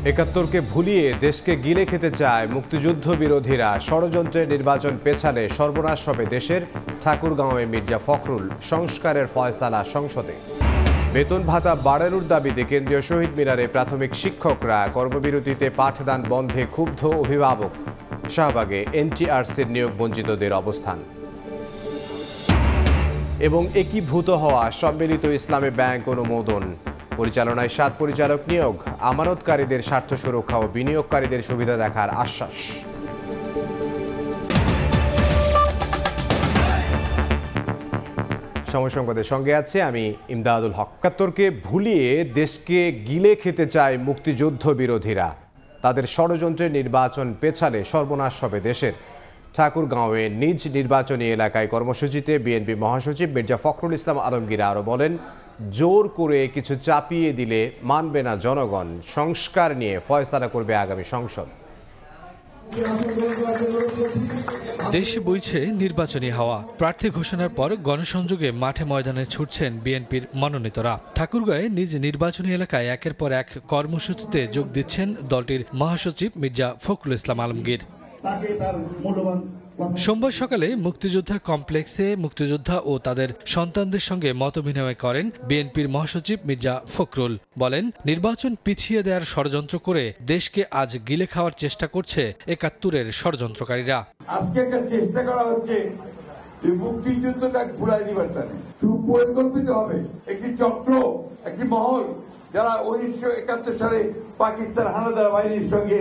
একাত্তরকে ভুলিয়ে দেশকে গিলে খেতে চায় মুক্তিযুদ্ধ বিরোধীরা। ষড়যন্ত্রের নির্বাচন পেছালে সর্বনাশ হবে দেশের। ঠাকুরগাঁওয়ে মির্জা ফখরুল। সংস্কারের ফয়সালা সংসদে। বেতন ভাতা বাড়ানোর দাবিতে কেন্দ্রীয় শহীদ মিনারে প্রাথমিক শিক্ষকরা কর্মবিরতিতে পাঠদান বন্ধে ক্ষুব্ধ অভিভাবক। শাহবাগে এনটিআরসির নিয়োগ বঞ্চিতদের অবস্থান। এবং একীভূত হওয়া সম্মিলিত ইসলামী ব্যাংক অনুমোদন। পরিচালনায় 7 পরিচালক নিয়োগ। আমানতকারীদের স্বার্থ সুরক্ষা ও বিনিয়োগকারীদের সুবিধা দেখার আশ্বাস। সময় সংবাদের সঙ্গে আছে আমি ইমদাদুল হক। একাত্তরকে ভুলিয়ে দেশকে গিলে খেতে চায় মুক্তিযুদ্ধ বিরোধীরা। তাদের ষড়যন্ত্রের নির্বাচন পেছালে সর্বনাশ হবে দেশের। ঠাকুরগাঁওয়ে নিজ নির্বাচনী এলাকায় কর্মসূচিতে বিএনপি মহাসচিব মির্জা ফখরুল ইসলাম আলমগীর আরও বলেন, জোর করে কিছু চাপিয়ে দিলে মানবে না জনগণ। সংস্কার নিয়ে ফয়সালা করবে আগামী সংসদ। দেশে বইছে নির্বাচনী হাওয়া। প্রার্থী ঘোষণার পর গণসংযোগে মাঠে ময়দানে ছুটছেন বিএনপির মনোনীতরা। ঠাকুরগাঁয়ে নিজ নির্বাচনী এলাকায় একের পর এক কর্মসূচিতে যোগ দিচ্ছেন দলটির মহাসচিব মির্জা ফখরুল ইসলাম আলমগীর। সোমবার সকালে মুক্তিযোদ্ধা কমপ্লেক্সে মুক্তিযোদ্ধা ও তাদের সন্তানদের সঙ্গে মতবিনিময় করেন বিএনপির মহাসচিব মির্জা ফখরুল। বলেন, নির্বাচন পিছিয়ে দেওয়ার ষড়যন্ত্র করে দেশকে আজ গিলে খাওয়ার চেষ্টা করছে একাত্তরের ষড়যন্ত্রকারীরা। আজকে একটা চেষ্টা করা হচ্ছে মুক্তিযুদ্ধটা ভুলাই দিবার জন্য সুপরিকল্পিত হবে একটি চক্র, একটি মহল, যারা 1971 সালে পাকিস্তান হানাদার বাহিনীর সঙ্গে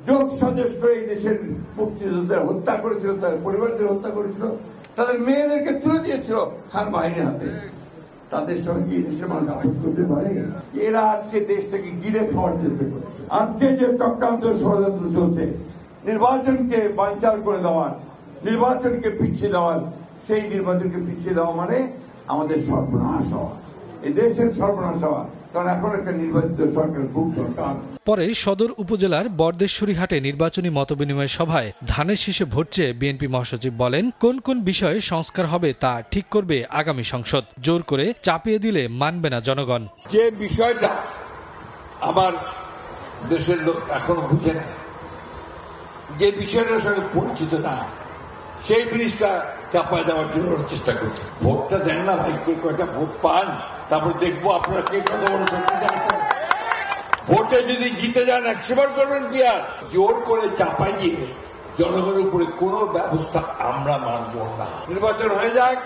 যোগ সাজস করে এই দেশের মুক্তিযোদ্ধাদের হত্যা করেছিল, তাদের পরিবারদের হত্যা করেছিল, তাদের মেয়েদেরকে তুলে দিয়েছিল খান বাহিনীর হাতে। তাদের সঙ্গে এই দেশের মানুষ আপোষ করতে পারে? এরা আজকে দেশটাকে গিলে খাওয়ার চেষ্টা করছে। আজকে যে চক্রান্ত ষড়যন্ত্র চলছে, নির্বাচনকে বানচাল করে দেওয়ার, নির্বাচনকে পিছিয়ে দেওয়ার, সেই নির্বাচনকে পিছিয়ে দেওয়া মানে আমাদের সর্বনাশ হওয়া, এই দেশের সর্বনাশ হওয়া। কারণ এখন একটা নির্বাচিত সরকার খুব দরকার। পরে সদর উপজেলার বরদেশ্বরী হাটে নির্বাচনী মতবিনিময় সভায় ধানের শীষে ভোট চেয়ে বিএনপি মহাসচিব বলেন, কোন কোন বিষয়ে সংস্কার হবে তা ঠিক করবে আগামী সংসদ। জোর করে চাপিয়ে দিলে মানবে না জনগণ। যে বিষয়টা আমার দেশের লোক এখনো বুঝে না, যে বিষয়টার সঙ্গে পরিচিত না, সেই জিনিসটা চাপায় দেওয়ার জন্য চেষ্টা করছে। ভোটটা দেন না ভাই, কে কয়টা ভোট পান, তারপর দেখবো আপনারা কে কত বড় শক্তি জানতেন। ভোটে যদি জিতে যান 100 বার করবেন কি আর? জোর করে চাপাই দিয়ে জনগণের উপরে কোনো ব্যবস্থা আমরা মানব না। নির্বাচন হয়ে যাক,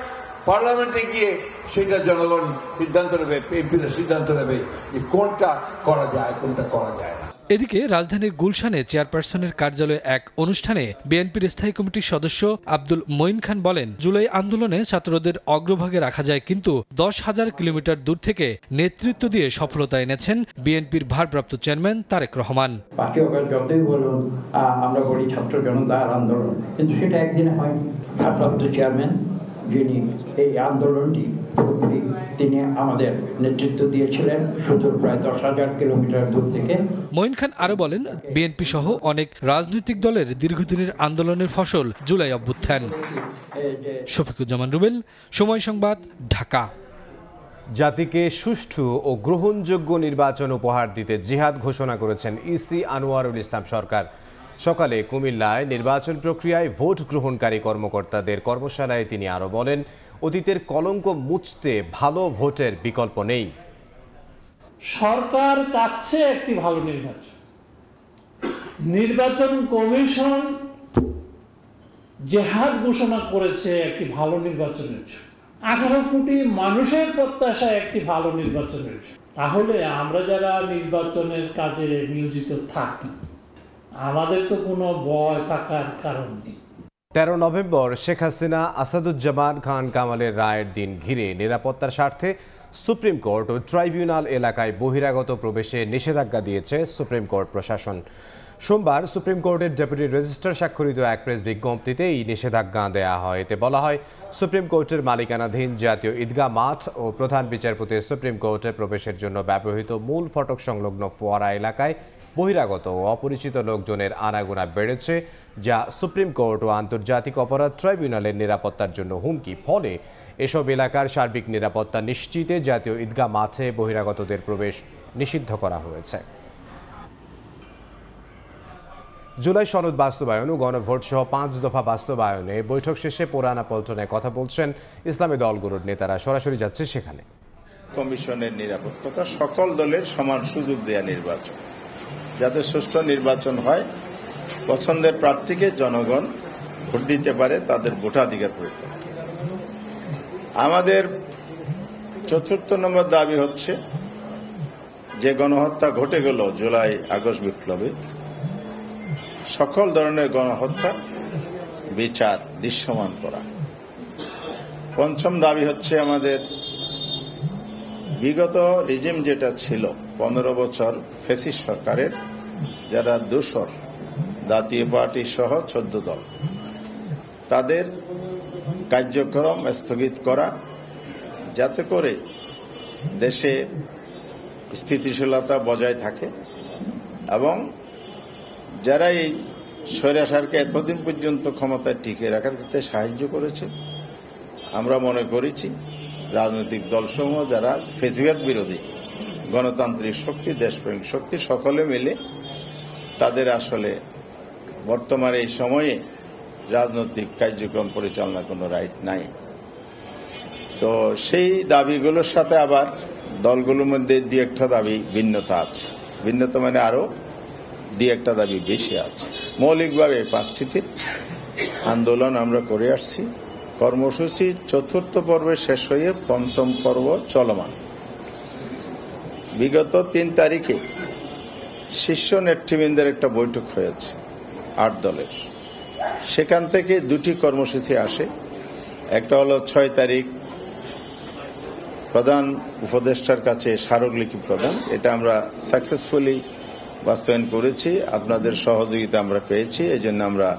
পার্লামেন্টে গিয়ে সেটা জনগণ সিদ্ধান্ত নেবে, এমপিরা সিদ্ধান্ত নেবে যে কোনটা করা যায়, কোনটা করা যায় না। এদিকে রাজধানীর গুলশানে চেয়ারপারসনের কার্যালয়ে এক অনুষ্ঠানে বিএনপির স্থায়ী কমিটির সদস্য আব্দুল মঈন খান বলেন, জুলাই আন্দোলনে ছাত্রদের অগ্রভাগে রাখা যায়, কিন্তু 10,000 কিলোমিটার দূর থেকে নেতৃত্ব দিয়ে সফলতা এনেছেন বিএনপির ভারপ্রাপ্ত চেয়ারম্যান তারেক রহমান। যতই বলুন আমরা বলি ছাত্র জনতার আন্দোলন, কিন্তু সেটা একদিনে হয়নি। ভারপ্রাপ্ত চেয়ারম্যান যিনি এই আন্দোলনটি পুরোপুরি তিনি আমাদের নেতৃত্ব দিয়েছিলেন সুদূর প্রায় 10,000 কিলোমিটার দূর থেকে। মঈন খান আরো বলেন, বিএনপি সহ অনেক রাজনৈতিক দলের দীর্ঘদিনের আন্দোলনের ফসল জুলাই অভ্যুত্থান। শফিকুজ্জামান রুবেল, সময় সংবাদ, ঢাকা। জাতিকে সুষ্ঠু ও গ্রহণযোগ্য নির্বাচন উপহার দিতে জিহাদ ঘোষণা করেছেন ইসি আনোয়ারুল ইসলাম সরকার। সকালে কুমিল্লায় নির্বাচন প্রক্রিয়ায় ভোট গ্রহণকারী কর্মকর্তাদের কর্মশালায় তিনি আরও বলেন, অতীতের কলঙ্ক মুছতে ভালো ভোটের বিকল্প নেই। সরকার চাচ্ছে একটি ভালো নির্বাচন। নির্বাচন কমিশন জিহাদ ঘোষণা করেছে একটি ভালো নির্বাচনের জন্য। 18 কোটি মানুষের প্রত্যাশা একটি ভালো নির্বাচনের জন্য। তাহলে আমরা যারা নির্বাচনের কাজে নিয়োজিত থাকি, আমাদের তো কোনো ভয় থাকার কারণ নেই। 13 নভেম্বর শেখ হাসিনা আসাদুজ্জামান খান কামালের রায়ের দিন ঘিরে নিরাপত্তার স্বার্থে সুপ্রিম কোর্ট ও ট্রাইব্যুনাল এলাকায় বহিরাগত প্রবেশে নিষেধাজ্ঞা দিয়েছে সুপ্রিম কোর্ট প্রশাসন। সোমবার সুপ্রিম কোর্টের ডেপুটি রেজিস্ট্রার স্বাক্ষরিত এক প্রেস বিজ্ঞপ্তিতে এই নিষেধাজ্ঞা দেয়া হয়। এতে বলা হয়, সুপ্রিম কোর্টের মালিকানাধীন জাতীয় ঈদগাহ মাঠ ও প্রধান বিচারপতির সুপ্রিম কোর্টে প্রবেশের জন্য ব্যবহৃত মূল ফটক সংলগ্ন ফোয়ারা এলাকায় বহিরাগত ও অপরিচিত লোকজনের আনাগোনা বেড়েছে, যা সুপ্রিম কোর্ট ও আন্তর্জাতিক অপরাধ ট্রাইব্যুনালের নিরাপত্তার জন্য হুমকি। ফলে এসব এলাকার সার্বিক নিরাপত্তা নিশ্চিতে জাতীয় ঈদগাহ মাঠে বহিরাগতদের প্রবেশ নিষিদ্ধ করা হয়েছে। জুলাই সনদ বাস্তবায়ন ও গণভোট সহ 5 দফা বাস্তবায়নে বৈঠক শেষে পুরানা পল্টনে কথা বলছেন ইসলামী দলগুলোর নেতারা। সরাসরি যাচ্ছে সেখানে। কমিশনের নিরাপত্তা, সকল দলের সমান সুযোগ দেয়া নির্বাচন, যাতে সুষ্ঠু নির্বাচন হয়, পছন্দের প্রার্থীকে জনগণ ভোট দিতে পারে, তাদের ভোটাধিকার প্রয়োগ করে। আমাদের 4র্থ নম্বর দাবি হচ্ছে যে গণহত্যা ঘটে গেল জুলাই আগস্ট বিপ্লবে, সকল ধরনের গণহত্যা বিচার দৃশ্যমান করা। 5ম দাবি হচ্ছে আমাদের বিগত রিজিম যেটা ছিল 15 বছর ফ্যাসিস্ট সরকারের, যারা দোসর জাতীয় পার্টি সহ 14 দল, তাদের কার্যক্রম স্থগিত করা, যাতে করে দেশে স্থিতিশীলতা বজায় থাকে এবং যারা এই স্বৈরাচারকে এতদিন পর্যন্ত ক্ষমতায় টিকে রাখার ক্ষেত্রে সাহায্য করেছে, আমরা মনে করেছি রাজনৈতিক দলসমূহ যারা ফ্যাসিবাদ বিরোধী গণতান্ত্রিক শক্তি, দেশপ্রেমিক শক্তি, সকলে মিলে তাদের আসলে বর্তমানে এই সময়ে রাজনৈতিক কার্যক্রম পরিচালনার কোনো রাইট নাই। তো সেই দাবিগুলোর সাথে আবার দলগুলোর মধ্যে 2-1টা দাবি ভিন্নতা আছে। ভিন্নতা মানে আরো 2-1টা দাবি বেশি আছে। মৌলিকভাবে 5টিতে আন্দোলন আমরা করে আসছি। কর্মসূচি 4র্থ পর্বে শেষ হয়ে 5ম পর্ব চলমান। বিগত 3 তারিখে শীর্ষ নেতৃবৃন্দের একটা বৈঠক হয়েছে 8 দলের। সেখান থেকে 2টি কর্মসূচি আসে। একটা হলো 6 তারিখ প্রধান উপদেষ্টার কাছে স্মারকলিপি প্রদান, এটা আমরা সাকসেসফুলি বাস্তবায়ন করেছি, আপনাদের সহযোগিতা আমরা পেয়েছি, এই জন্য আমরা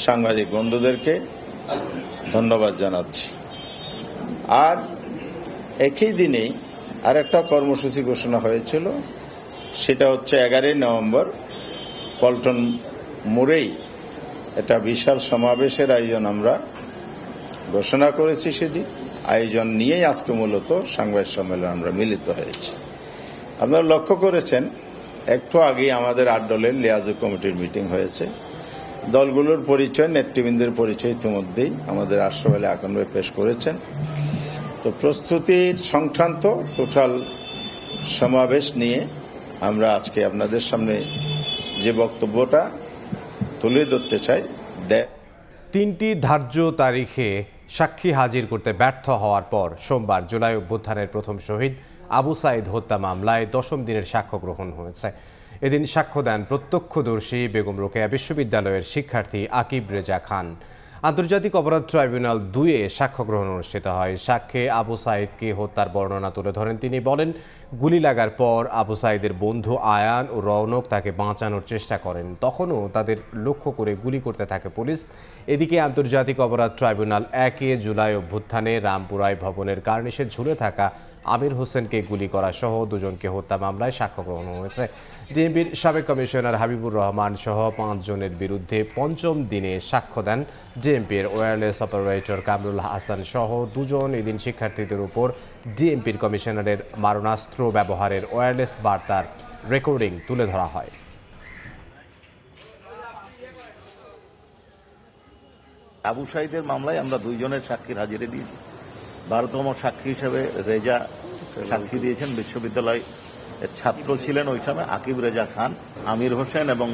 সাংবাদিক বন্ধুদেরকে ধন্যবাদ জানাচ্ছি। আর একই দিনেই আর একটা কর্মসূচি ঘোষণা হয়েছিল, সেটা হচ্ছে 11 নভেম্বর পল্টন মোড়েই একটা বিশাল সমাবেশের আয়োজন আমরা ঘোষণা করেছি। সেদিন আয়োজন নিয়েই আজকে মূলত সাংবাদিক সম্মেলন আমরা মিলিত হয়েছি। আপনারা লক্ষ্য করেছেন একটু আগে আমাদের 8 দলের লিয়াজু কমিটির মিটিং হয়েছে। দলগুলোর পরিচয়, নেতৃবৃন্দের পরিচয় ইতিমধ্যেই আমাদের আশরাফ আলী আকন ভাই পেশ করেছেন। তো প্রস্তুতির সংক্রান্ত টোটাল সমাবেশ নিয়ে আমরা আজকে আপনাদের সামনে যে বক্তব্যটা তুলে ধরতে চাই। 3টি ধার্য তারিখে সাক্ষী হাজির করতে ব্যর্থ হওয়ার পর সোমবার জুলাই অভ্যুত্থানের প্রথম শহীদ আবু সাঈদ হত্যা মামলায় 10ম দিনের সাক্ষ্য গ্রহণ হয়েছে। এদিন সাক্ষ্য দেন প্রত্যক্ষদর্শী বেগম রোকেয়া বিশ্ববিদ্যালয়ের শিক্ষার্থী আকিব রেজা খান। আন্তর্জাতিক অপরাধ ট্রাইব্যুনাল 2-এ সাক্ষ্য গ্রহণ অনুষ্ঠিত হয়। সাক্ষ্যে আবু সাঈদকে হত্যার বর্ণনা তুলে ধরেন তিনি। বলেন, গুলি লাগার পর আবু সাঈদের বন্ধু আয়ান ও রৌনক তাকে বাঁচানোর চেষ্টা করেন, তখনও তাদের লক্ষ্য করে গুলি করতে থাকে পুলিশ। এদিকে আন্তর্জাতিক অপরাধ ট্রাইব্যুনাল 1-এ জুলাই অভ্যুত্থানে রামপুরাই ভবনের কার্নিশে ঝুলে থাকা আমির হোসেনকে গুলি করা সহ 2 জনকে হত্যা মামলায় সাক্ষ্য গ্রহণ হয়েছে। ডিএমপির সাবেক কমিশনার হাবিবুর রহমান সহ 5 জনের বিরুদ্ধে 5ম দিনে সাক্ষ্য দেন ডিএমপির ওয়্যারলেস অপারেটর কামরুল হাসান সহ 2 জন। এদিন শিক্ষার্থীদের উপর ডিএমপির কমিশনারের মারণাস্ত্র ব্যবহারের ওয়্যারলেস বার্তার রেকর্ডিং তুলে ধরা হয়। আবু সাঈদের মামলায় আমরা 2 জনের সাক্ষীর হাজিরা দিয়েছি। 12তম সাক্ষী হিসেবে রেজা সাক্ষী দিয়েছেন। বিশ্ববিদ্যালয় ছাত্র ছিলেন ওই সময়। আকিব রেজা খান, আমির হোসেন এবং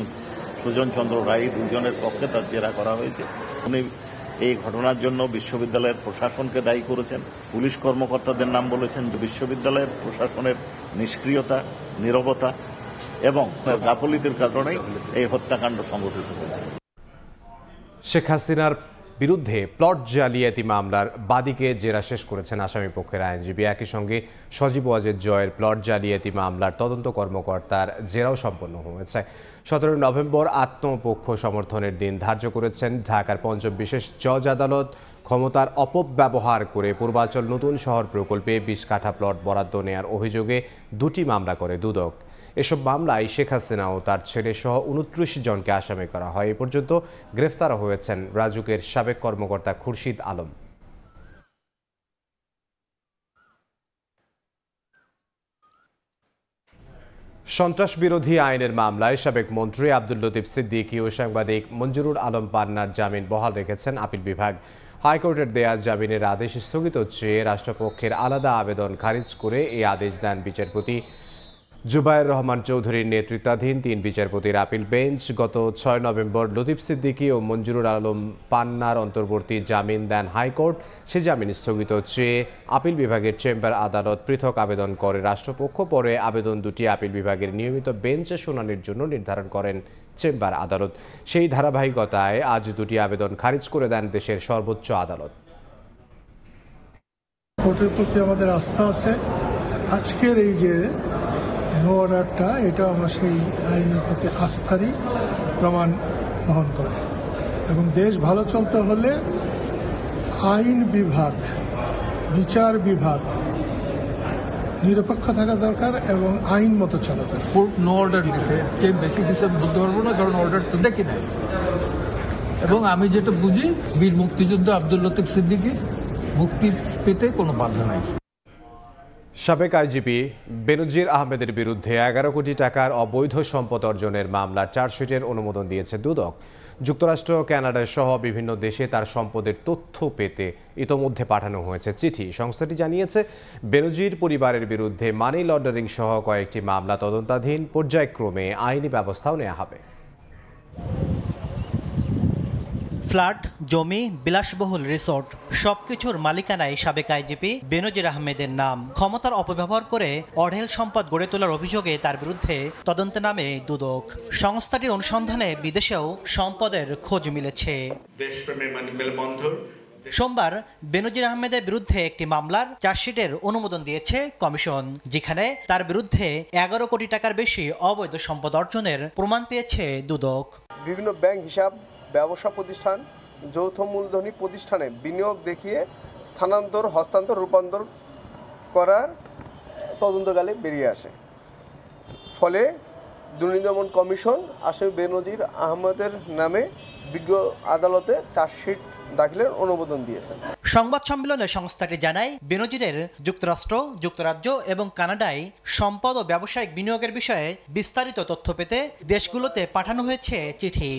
সুজন চন্দ্র রায় 2 জনের পক্ষে তার জেরা করা হয়েছে। উনি এই ঘটনার জন্য বিশ্ববিদ্যালয়ের প্রশাসনকে দায়ী করেছেন, পুলিশ কর্মকর্তাদের নাম বলেছেন। বিশ্ববিদ্যালয়ের প্রশাসনের নিষ্ক্রিয়তা, নীরবতা এবং গাফিলতির কারণেই এই হত্যাকাণ্ড সংঘটিত হয়েছে। শেখ হাসিনার বিরুদ্ধে প্লট জালিয়াতি মামলার বাদীকে জেরা শেষ করেছেন আসামি পক্ষের আইনজীবী। একই সঙ্গে সজীব ওয়াজেদ জয়ের প্লট জালিয়াতি মামলার তদন্ত কর্মকর্তার জেরাও সম্পন্ন হয়েছে। 17 নভেম্বর আত্মপক্ষ সমর্থনের দিন ধার্য করেছেন ঢাকার 5ম বিশেষ জজ আদালত। ক্ষমতার অপব্যবহার করে পূর্বাঞ্চল নতুন শহর প্রকল্পে 20 কাঠা প্লট বরাদ্দ নেয়ার অভিযোগে 2টি মামলা করে দুদক। এসব মামলায় শেখ হাসিনা ও তার ছেলে সহ 29 জনকে আসামি করা হয়। এ পর্যন্ত গ্রেফতার হয়েছেন রাজুকের সাবেক কর্মকর্তা খুরশিদ আলম। সন্ত্রাস বিরোধী আইনের মামলায় সাবেক মন্ত্রী আব্দুল লতিফ সিদ্দিকী ও সাংবাদিক মঞ্জুরুল আলম পান্নার জামিন বহাল রেখেছেন আপিল বিভাগ। হাইকোর্টের দেয়া জামিনের আদেশ স্থগিত চেয়ে রাষ্ট্রপক্ষের আলাদা আবেদন খারিজ করে এই আদেশ দেন বিচারপতি জুবায়ের রহমান চৌধুরীর নেতৃত্বাধীন 3 বিচারপতির আপিল বেঞ্চ। গত 6 নভেম্বর লতিফ সিদ্দিকী ও মঞ্জুরুল আলম পান্নার অন্তর্বর্তী জামিন দেন হাইকোর্ট। সে জামিন স্থগিত চেয়ে আপিল বিভাগের চেম্বার আদালত পৃথক আবেদন করে রাষ্ট্রপক্ষ। পরে আবেদন দুটি আপিল বিভাগের নিয়মিত বেঞ্চে শুনানির জন্য নির্ধারণ করেন চেম্বার আদালত। সেই ধারাবাহিকতায় আজ দুটি আবেদন খারিজ করে দেন দেশের সর্বোচ্চ আদালত। কোর্টের প্রতি আমাদের আস্থা আছে। আজকের এই যে নো অর্ডারটা, এটা আমরা সেই আইনের প্রতি আস্থারই প্রমাণ বহন করে। এবং দেশ ভালো চলতে হলে আইন বিভাগ, বিচার বিভাগ নিরপেক্ষ থাকা দরকার এবং আইন মতো চলা দরকার। কোর্ট নো অর্ডার দিছে, কে বেশি কিছু বলতে পারবো না, কারণ অর্ডার তো দেখি নাই। এবং আমি যেটা বুঝি, বীর মুক্তিযোদ্ধা আব্দুল লতিফ সিদ্দিকী মুক্তি পেতে কোনো বাধা নাই। সাবেক আইজিপি বেনজির আহমেদের বিরুদ্ধে 11 কোটি টাকার অবৈধ সম্পদ অর্জনের মামলার চার্জশিটের অনুমোদন দিয়েছে দুদক। যুক্তরাষ্ট্র, কানাডা সহ বিভিন্ন দেশে তার সম্পদের তথ্য পেতে ইতোমধ্যে পাঠানো হয়েছে চিঠি। সংস্থাটি জানিয়েছে, বেনজির পরিবারের বিরুদ্ধে মানি লন্ডারিং সহ কয়েকটি মামলা তদন্তাধীন। পর্যায়ক্রমে আইনি ব্যবস্থাও নেওয়া হবে। ফ্ল্যাট, জমি, বিলাসবহুল রিসোর্ট সবকিছুর মালিকানায় সাবেক আইজিপি বেনজির আহমেদের নাম। ক্ষমতার অপব্যবহার করে অঢেল সম্পদ গড়ে তোলার অভিযোগে তার বিরুদ্ধে তদন্তে নামে দুদক। সংস্থাটির অনুসন্ধানে বিদেশেও সম্পদের খোঁজ মিলেছে। সোমবার বেনজির আহমেদের বিরুদ্ধে একটি মামলার চার্জশিটের অনুমোদন দিয়েছে কমিশন, যেখানে তার বিরুদ্ধে 11 কোটি টাকার বেশি অবৈধ সম্পদ অর্জনের প্রমাণ পেয়েছে দুদক। বিভিন্ন ব্যাংক হিসাব, ব্যবসা প্রতিষ্ঠান, যৌথ মূলধনী প্রতিষ্ঠানে বিনিয়োগ দেখিয়ে স্থানান্তর, হস্তান্তর, রূপান্তর করার তদন্তকালে বেরিয়ে আসে। ফলে দুর্নীতি দমন কমিশন আসামি বেনজির আহমেদের নামে বিজ্ঞ আদালতে চার্জশিট দাখিলের অনুমোদন দিয়েছে। সংবাদ সম্মেলনে সংস্থাটি জানায়, বেনজিরের যুক্তরাষ্ট্র, যুক্তরাজ্য এবং কানাডায় সম্পদ ও ব্যবসায়িক বিনিয়োগের বিষয়ে বিস্তারিত তথ্য পেতে দেশগুলোতে পাঠানো হয়েছে চিঠি।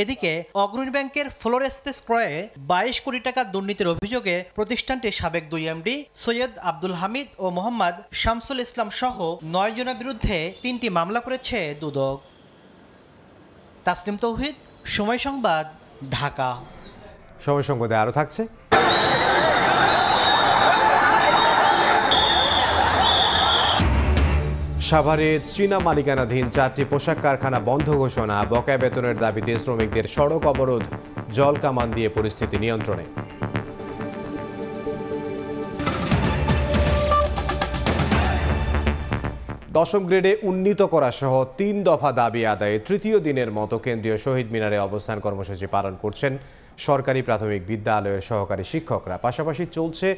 এদিকে অগ্রণী ব্যাংকের ফ্লোর স্পেস ক্রয়ে 22 কোটি টাকা দুর্নীতির অভিযোগে প্রতিষ্ঠানটির সাবেক 2 এমডি সৈয়দ আব্দুল হামিদ ও মোহাম্মদ শামসুল ইসলাম সহ 9 জনের বিরুদ্ধে 3টি মামলা করেছে দুদক। তাসলিম তৌহিদ, সময় সংবাদ, ঢাকা। সময় সংবাদে আরও থাকছে। সাভারে চীনা মালিকানাধীন 4টি পোশাক কারখানা বন্ধ ঘোষণা। বকেয়া বেতনের দাবিতে শ্রমিকদের সড়ক অবরোধ, জল কামান দিয়ে পরিস্থিতি নিয়ন্ত্রণে। দশম গ্রেডে উন্নীত করা সহ 3 দফা দাবি আদায়ে তৃতীয় দিনের মতো কেন্দ্রীয় শহীদ মিনারে অবস্থান কর্মসূচি পালন করছেন সরকারি প্রাথমিক বিদ্যালয়ের সহকারী শিক্ষকরা। পাশাপাশি চলছে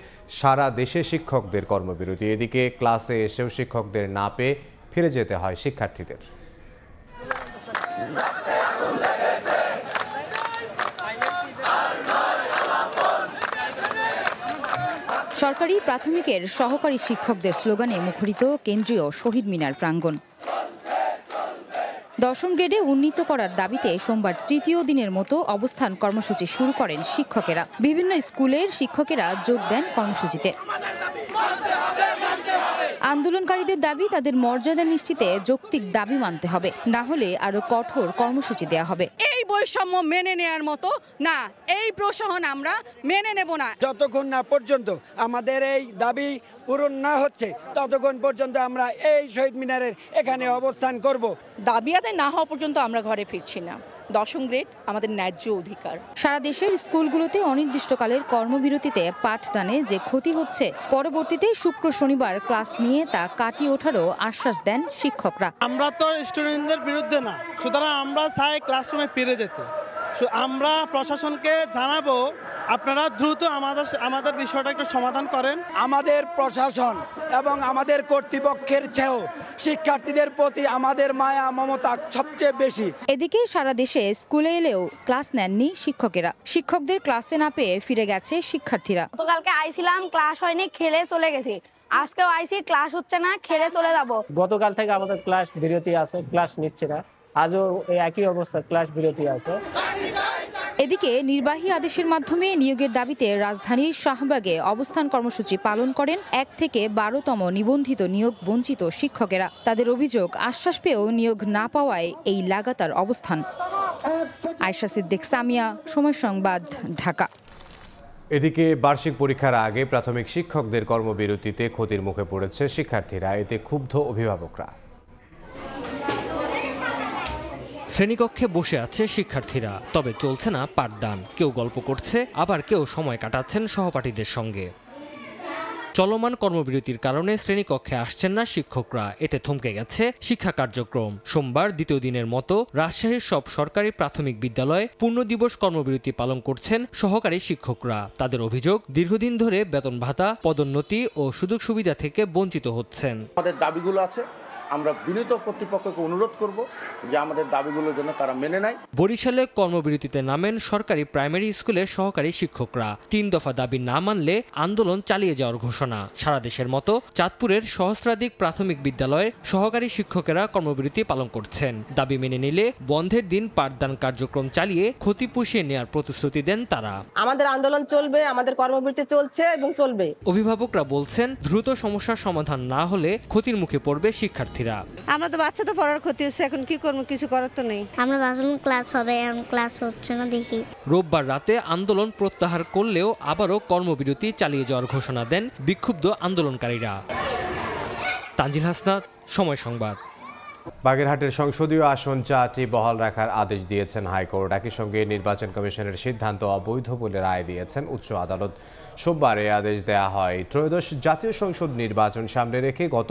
সারা দেশে শিক্ষকদের কর্মবিরতি। এদিকে ক্লাসে এসেও শিক্ষকদের না পেয়ে ফিরে যেতে হয় শিক্ষার্থীদের। সরকারি প্রাথমিকের সহকারী শিক্ষকদের স্লোগানে মুখরিত কেন্দ্রীয় শহীদ মিনার প্রাঙ্গণ। দশম গ্রেডে উন্নীত করার দাবিতে সোমবার তৃতীয় দিনের মতো অবস্থান কর্মসূচি শুরু করেন শিক্ষকেরা। বিভিন্ন স্কুলের শিক্ষকেরা যোগ দেন কর্মসূচিতে। আন্দোলনকারীদের দাবি, তাদের মর্যাদা নিশ্চিতে যৌক্তিক দাবি মানতে হবে, না হলে আরো কঠোর কর্মসূচি দেওয়া হবে। এই বৈষম্য মেনে নেওয়ার মতো না, এই প্রশাসন আমরা মেনে নেব না। যতক্ষণ না পর্যন্ত আমাদের এই দাবি পূরণ না হচ্ছে, ততক্ষণ পর্যন্ত আমরা এই শহীদ মিনারের এখানে অবস্থান করব। দাবি আদায় না হওয়া পর্যন্ত আমরা ঘরে ফিরছি না। দশম গ্রেড আমাদের ন্যায্য অধিকার। সারা দেশের স্কুলগুলোতে অনির্দিষ্টকালের কর্মবিরতিতে পাঠদানে যে ক্ষতি হচ্ছে, পরবর্তীতে শুক্র শনিবার ক্লাস নিয়ে তা কাটিয়ে ওঠারও আশ্বাস দেন শিক্ষকরা। আমরা তো স্টুডেন্টদের বিরুদ্ধে না, সুতরাং আমরা চাই ক্লাসরুমে ফিরে যেতে। আমরা প্রশাসনকে জানাবো, আপনারা দ্রুত আমাদের বিষয়টা একটু সমাধান করেন। আমাদের প্রশাসন এবং আমাদের কর্তৃপক্ষের চেয়েও শিক্ষার্থীদের প্রতি আমাদের মায়া মমতা সবচেয়ে বেশি। এদিকে সারা দেশে স্কুলে এলেও ক্লাস নেননি শিক্ষকেরা। শিক্ষকদের ক্লাসে না পেয়ে ফিরে গেছে শিক্ষার্থীরা। গতকালকে আইছিলাম, ক্লাস হয়নি, খেলে চলে গেছি। আজকেও আইসি, ক্লাস হচ্ছে না, খেলে চলে যাব। গতকাল থেকে আমাদের ক্লাস বিরতি আছে, ক্লাস নিচ্ছে না। আজও এই একই অবস্থা, ক্লাস বিরতি আছে। এদিকে নির্বাহী আদেশের মাধ্যমে নিয়োগের দাবিতে রাজধানীর শাহবাগে অবস্থান কর্মসূচি পালন করেন 1 থেকে 12তম নিবন্ধিত নিয়োগ বঞ্চিত শিক্ষকেরা। তাদের অভিযোগ, আশ্বাস পেয়েও নিয়োগ না পাওয়ায় এই লাগাতার অবস্থান। আয়েশা সিদ্দিক, সামিয়া, সময় সংবাদ, ঢাকা। এদিকে বার্ষিক পরীক্ষার আগে প্রাথমিক শিক্ষকদের কর্মবিরতিতে ক্ষতির মুখে পড়েছে শিক্ষার্থীরা। এতে ক্ষুব্ধ অভিভাবকরা। শ্রেণীকক্ষে বসে আছে শিক্ষার্থীরা, তবে চলছে না পাঠদান। কেউ গল্প করছে, আবার কেউ সময় কাটাচ্ছেন সহপাঠীদের সঙ্গে। চলমান কর্মবিরতির কারণে শ্রেণীকক্ষে আসছেন না শিক্ষকরা। এতে থমকে গেছে শিক্ষা কার্যক্রম। সোমবার দ্বিতীয় দিনের মতো রাজশাহীর সব সরকারি প্রাথমিক বিদ্যালয়ে পূর্ণ দিবস কর্মবিরতি পালন করছেন সহকারী শিক্ষকরা। তাদের অভিযোগ, দীর্ঘদিন ধরে বেতন ভাতা, পদোন্নতি ও সুযোগ সুবিধা থেকে বঞ্চিত হচ্ছেন। আমাদের দাবিগুলো আছে, আমরা বিনীত কর্তৃপক্ষকে অনুরোধ করব যে আমাদের দাবিগুলোর জন্য তারা মেনে নেয়। বরিশালে কর্মবিরতিতে নামেন সরকারি প্রাইমারি স্কুলের সহকারী শিক্ষকরা। 3 দফা দাবি না মানলে আন্দোলন চালিয়ে যাওয়ার ঘোষণা। সারা দেশের মতো চাঁদপুরের সহস্রাধিক প্রাথমিক বিদ্যালয়ের সহকারী শিক্ষকেরা কর্মবিরতি পালন করছেন। দাবি মেনে নিলে বন্ধের দিন পাঠদান কার্যক্রম চালিয়ে ক্ষতি পুষিয়ে নেওয়ার প্রতিশ্রুতি দেন তারা। আমাদের আন্দোলন চলবে, আমাদের কর্মবিরতি চলছে এবং চলবে। অভিভাবকরা বলছেন, দ্রুত সমস্যার সমাধান না হলে ক্ষতির মুখে পড়বে শিক্ষার্থী। আমরা তো বাচ্চা তো পড়ার ক্ষতি হচ্ছে, এখন কি করবো, কিছু করার তো নেই। আমরা ভাবলাম ক্লাস হবে, এখন ক্লাস হচ্ছে না দেখি। রোববার রাতে আন্দোলন প্রত্যাহার করলেও আবারও কর্মবিরতি চালিয়ে যাওয়ার ঘোষণা দেন বিক্ষুব্ধ আন্দোলনকারীরা। তানজিল হাসনাত, সময় সংবাদ। বাগেরহাটের সংসদীয় আসন 4টি বহাল রাখার আদেশ দিয়েছেন হাইকোর্ট। একই সঙ্গে নির্বাচন কমিশনের সিদ্ধান্ত অবৈধ বলে রায় দিয়েছেন উচ্চ আদালত। সোমবার এই আদেশ দেয়া হয়। ত্রয়োদশ জাতীয় সংসদ নির্বাচন সামনে রেখে গত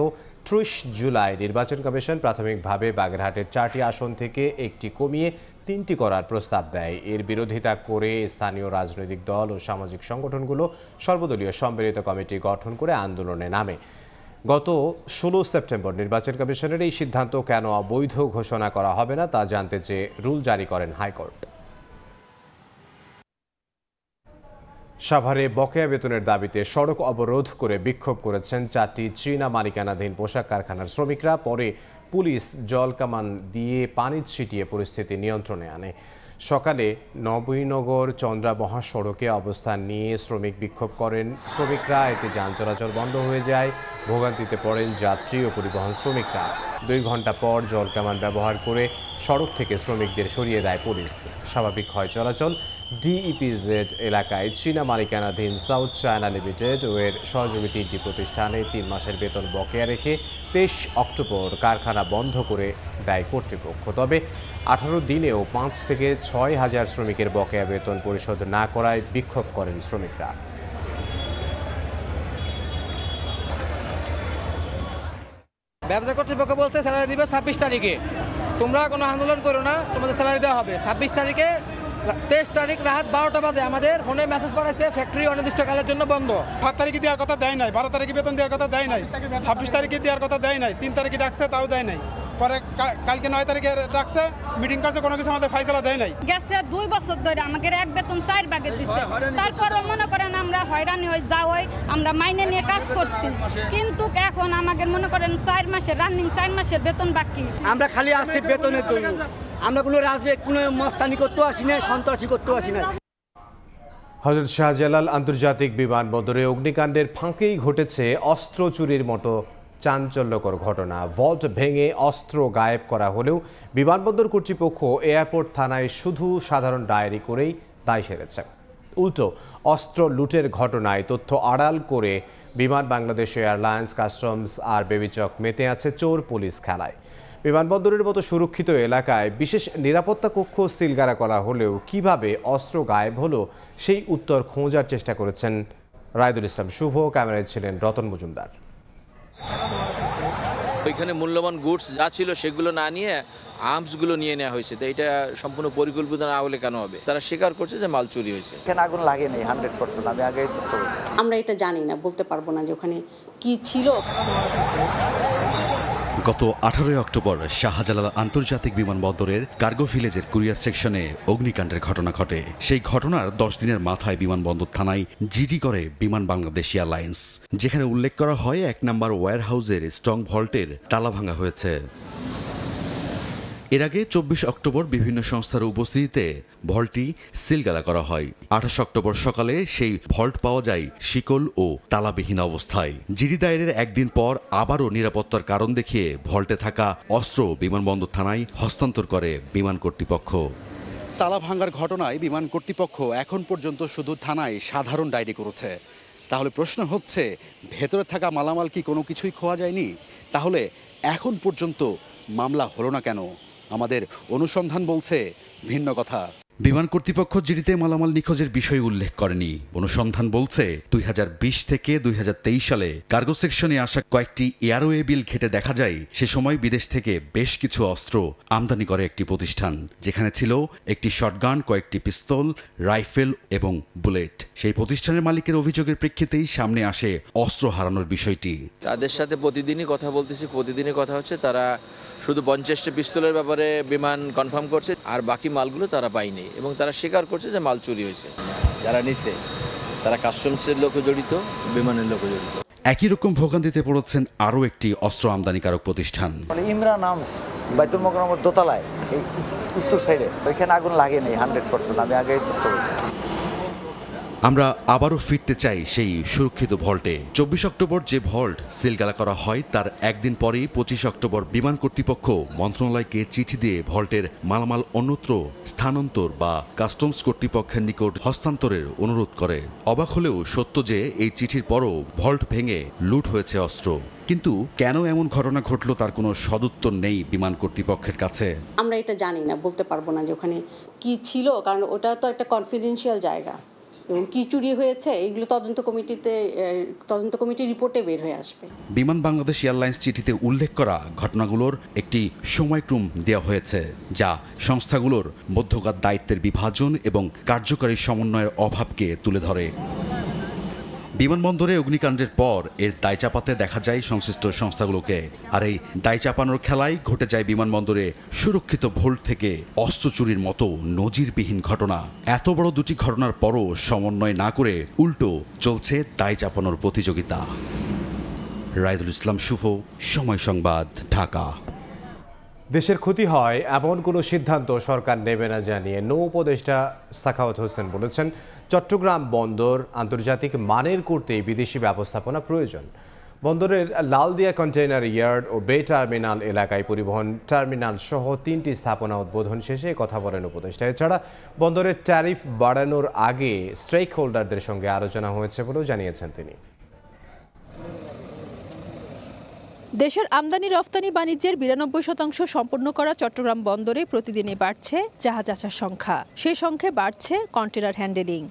30 জুলাই নির্বাচন কমিশন প্রাথমিকভাবে বাগেরহাটের 4টি আসন থেকে একটি কমিয়ে 3টি করার প্রস্তাব দেয়। এর বিরোধিতা করে স্থানীয় রাজনৈতিক দল ও সামাজিক সংগঠনগুলো সর্বদলীয় সম্মিলিত কমিটি গঠন করে আন্দোলনে নামে। গত 16 সেপ্টেম্বর নির্বাচন কমিশনের এই সিদ্ধান্ত কেন অবৈধ ঘোষণা করা হবে না তা জানতে চেয়ে রুল জারি করেন হাইকোর্ট। সাভারে বকেয়া বেতনের দাবিতে সড়ক অবরোধ করে বিক্ষোভ করেছেন 4টি চীনা মালিকানাধীন পোশাক কারখানার শ্রমিকরা। পরে পুলিশ জলকামান দিয়ে পানি ছিটিয়ে পরিস্থিতি নিয়ন্ত্রণে আনে। সকালে নবীনগর চন্দ্রা মহাসড়কে অবস্থান নিয়ে শ্রমিক বিক্ষোভ করেন শ্রমিকরা। এতে যান চলাচল বন্ধ হয়ে যায়। ভোগান্তিতে পড়েন যাত্রী ও পরিবহন শ্রমিকরা। 2 ঘন্টা পর জলকামান ব্যবহার করে সড়ক থেকে শ্রমিকদের সরিয়ে দেয় পুলিশ। স্বাভাবিক হয় চলাচল। ডিইপিজেড এলাকায় চীনা মালিকানাধীন সাউথ চায়না লিমিটেড ও এর সহযোগী 3টি প্রতিষ্ঠানে 3 মাসের বেতন বকেয়া রেখে 23 অক্টোবর কারখানা বন্ধ করে দেয় কর্তৃপক্ষ। তবে 18 দিনেও 5 থেকে 6 হাজার শ্রমিকের বকেয়া বেতন পরিশোধ না করায় বিক্ষোভ করেন শ্রমিকরা। ব্যবসা কর্তৃপক্ষ বলছে স্যালারি দিবে 26 তারিখে। তোমরা কোনো আন্দোলন করো না, তোমাদের স্যালারি দেওয়া হবে 26 তারিখে। 23 তারিখ রাত 12টা বাজে আমাদের ফোনে মেসেজ পাঠাইছে ফ্যাক্টরি অনির্দিষ্টকালের জন্য বন্ধ। 7 তারিখে দেওয়ার কথা দেয় নাই, 12 তারিখে বেতন দেওয়ার কথা দেয় নাই, 26 তারিখে দেওয়ার কথা দেয় নাই, 3 তারিখে ডাকছে তাও দেয় নাই। পরে কালকে 9 তারিখে ডাকছে, মিটিং করছে, কোনো কিছু আমাদের ফাইসলা দেয় নাই। গেছে 2 বছর ধরে আমাদের এক বেতন 4 ভাগে দিচ্ছে। তারপরও মনে করেন আমরা হয়রানি হয়ে যাওয়াই আমরা মাইনে নিয়ে কাজ করছি, কিন্তু এখন আমাদের মনে করেন 4 মাসের রানিং 4 মাসের বেতন বাকি। আমরা খালি আসছি বেতনের জন্য, আমরা কোনো রাজনৈতিক কোনো মস্তানি করতে আসি না, সন্ত্রাসী করতে আসি না। হযরত শাহজালাল আন্তর্জাতিক বিমানবন্দরে অগ্নিকাণ্ডের ফাঁকেই ঘটেছে অস্ত্র চুরির মতো চাঞ্চল্যকর ঘটনা। ভল্ট ভেঙে অস্ত্র গায়েব করা হলেও বিমানবন্দর কর্তৃপক্ষ এয়ারপোর্ট থানায় শুধু সাধারণ ডায়েরি করেই দায় সেরেছে। উল্টো অস্ত্র লুটের ঘটনায় তথ্য আড়াল করে বিমান বাংলাদেশ এয়ারলাইন্স, কাস্টমস আর বেবিচক মেতে আছে চোর পুলিশ খেলায়। বিমানবন্দরের মতো সুরক্ষিত এলাকায় বিশেষ নিরাপত্তা কক্ষ সিলগালা করা হলেও কিভাবে অস্ত্র গায়েব হলো সেই উত্তর খোঁজার চেষ্টা করেছেন রায়দুল ইসলাম শুভ। ক্যামেরায় ছিলেন রতন মজুমদার। ওইখানে মূল্যবান গুডস যা ছিল সেগুলো না নিয়ে আর্মসগুলো নিয়ে নেওয়া হয়েছে। তো এটা সম্পূর্ণ পরিকল্পিত না হলে কেন হবে? তারা স্বীকার করছে যে মাল চুরি হয়েছে। এখানে আগুন লাগে নেই 100%। আমি আগে আমরা এটা জানি না, বলতে পারবো না যে ওখানে কি ছিল। গত 18 অক্টোবর শাহজালাল আন্তর্জাতিক বিমানবন্দরের কার্গো ভিলেজের কুরিয়ার সেকশনে অগ্নিকাণ্ডের ঘটনা ঘটে। সেই ঘটনার 10 দিনের মাথায় বিমানবন্দর থানায় জিডি করে বিমান বাংলাদেশ এয়ারলাইন্স, যেখানে উল্লেখ করা হয় 1 নম্বর ওয়্যার হাউসের স্ট্রং ভল্টের তালা ভাঙা হয়েছে। এর আগে 24 অক্টোবর বিভিন্ন সংস্থার উপস্থিতিতে ভল্টটি সিলগালা করা হয়। 28 অক্টোবর সকালে সেই ভল্ট পাওয়া যায় শিকল ও তালাবিহীন অবস্থায়। জিডি দায়েরের একদিন পর আবারও নিরাপত্তার কারণ দেখিয়ে ভল্টে থাকা অস্ত্র বিমানবন্দর থানায় হস্তান্তর করে বিমান কর্তৃপক্ষ। তালা ভাঙার ঘটনায় বিমান কর্তৃপক্ষ এখন পর্যন্ত শুধু থানায় সাধারণ ডায়েরি করেছে। তাহলে প্রশ্ন হচ্ছে, ভেতরে থাকা মালামাল কি কোনো কিছুই খোয়া যায়নি? তাহলে এখন পর্যন্ত মামলা হলো না কেন? আমাদের অনুসন্ধান বলছে ভিন্ন কথা। বিমান কর্তৃপক্ষ জিডিতে মালামাল নিখোঁজের বিষয় উল্লেখ করেনি। অনুসন্ধান বলছে 2020 থেকে 2023 সালে কার্গো সেকশনে আসা কয়েকটি এয়ারওয়ে বিল ঘেটে দেখা যায় সে সময় বিদেশ থেকে বেশ কিছু অস্ত্র আমদানি করে একটি প্রতিষ্ঠান, যেখানে ছিল একটি শটগান, কয়েকটি পিস্তল, রাইফেল এবং বুলেট। সেই প্রতিষ্ঠানের মালিকের অভিযোগের প্রেক্ষিতেই সামনে আসে অস্ত্র হারানোর বিষয়টি। তাদের সাথে প্রতিদিনই কথা বলতেছি, প্রতিদিনই কথা হচ্ছে। তারা শুধু 50টা পিস্তলের ব্যাপারে বিমান কনফার্ম করছে, আর বাকি মালগুলো তারা পায়নি এবং তারা স্বীকার করছে যে মাল চুরি হয়েছে। যারা নিছে তারা কাস্টমসের লোকও জড়িত, বিমানের লোকও জড়িত। একই রকম ভোগান্তিতে পড়েছেন আরও একটি অস্ত্র আমদানিকারক প্রতিষ্ঠান। ইমরান আর্মস বাইতুল মোকাররমের দোতলায়, এই উত্তর সাইডে, ওইখানে আগুন লাগেনি 100%। আমি আগে আমরা আবারও ফিরতে চাই সেই সুরক্ষিত ভল্টে। 24 অক্টোবর যে ভল্ট সিলগালা করা হয় তার একদিন পরেই 25 অক্টোবর বিমান কর্তৃপক্ষ মন্ত্রণালয়কে চিঠি দিয়ে ভল্টের মালামাল অন্যত্র স্থানান্তর বা কাস্টমস কর্তৃপক্ষের নিকট হস্তান্তরের অনুরোধ করে। অবাক হলেও সত্য যে এই চিঠির পরও ভল্ট ভেঙে লুট হয়েছে অস্ত্র। কিন্তু কেন এমন ঘটনা ঘটলো তার কোনো সদুত্তর নেই বিমান কর্তৃপক্ষের কাছে। আমরা এটা জানি না, বলতে পারবো না যে ওখানে কি ছিল, কারণ ওটা তো একটা কনফিডেন্সিয়াল জায়গা এবং কি চুরি হয়েছে এগুলো তদন্ত কমিটির রিপোর্টে বের হয়ে আসবে। বিমান বাংলাদেশ এয়ারলাইন্স চিঠিতে উল্লেখ করা ঘটনাগুলোর একটি সময়ক্রম দেওয়া হয়েছে, যা সংস্থাগুলোর মধ্যকার দায়িত্বের বিভাজন এবং কার্যকারী সমন্বয়ের অভাবকে তুলে ধরে। বিমানবন্দরে অগ্নিকাণ্ডের পর এর দায় চাপাতে দেখা যায় সংশ্লিষ্ট সংস্থাগুলোকে। আর এই দায় চাপানোর খেলায় ঘটে যায় বিমানবন্দরে সুরক্ষিত ভল্ট থেকে অস্ত্র চুরির মতো নজিরবিহীন ঘটনা। এত বড় দুটি ঘটনার পরও সমন্বয় না করে উল্টো চলছে দায় চাপানোর প্রতিযোগিতা। রাইদুল ইসলাম শুভ, সময় সংবাদ, ঢাকা। দেশের ক্ষতি হয় এমন কোনো সিদ্ধান্ত সরকার নেবে না জানিয়ে নৌ উপদেষ্টা সাখাওয়াত হোসেন বলেছেন, চট্টগ্রাম বন্দর আন্তর্জাতিক মানের করতে বিদেশি ব্যবস্থাপনা প্রয়োজন। বন্দরের লালদিয়া কন্টেইনার ইয়ার্ড ও বে টার্মিনাল এলাকায় পরিবহন টার্মিনাল সহ 3টি স্থাপনা উদ্বোধন শেষে কথা বলেন উপদেষ্টা। এছাড়া বন্দরের ট্যারিফ বাড়ানোর আগে স্টেক হোল্ডারদের সঙ্গে আলোচনা হয়েছে বলেও জানিয়েছেন তিনি। দেশের আমদানি রফতানি বাণিজ্যের 92% সম্পন্ন করা চট্টগ্রাম বন্দরে প্রতিদিনই বাড়ছে জাহাজ আসার সংখ্যা। সেই সঙ্গে বাড়ছে কন্টেনার হ্যান্ডেলিং।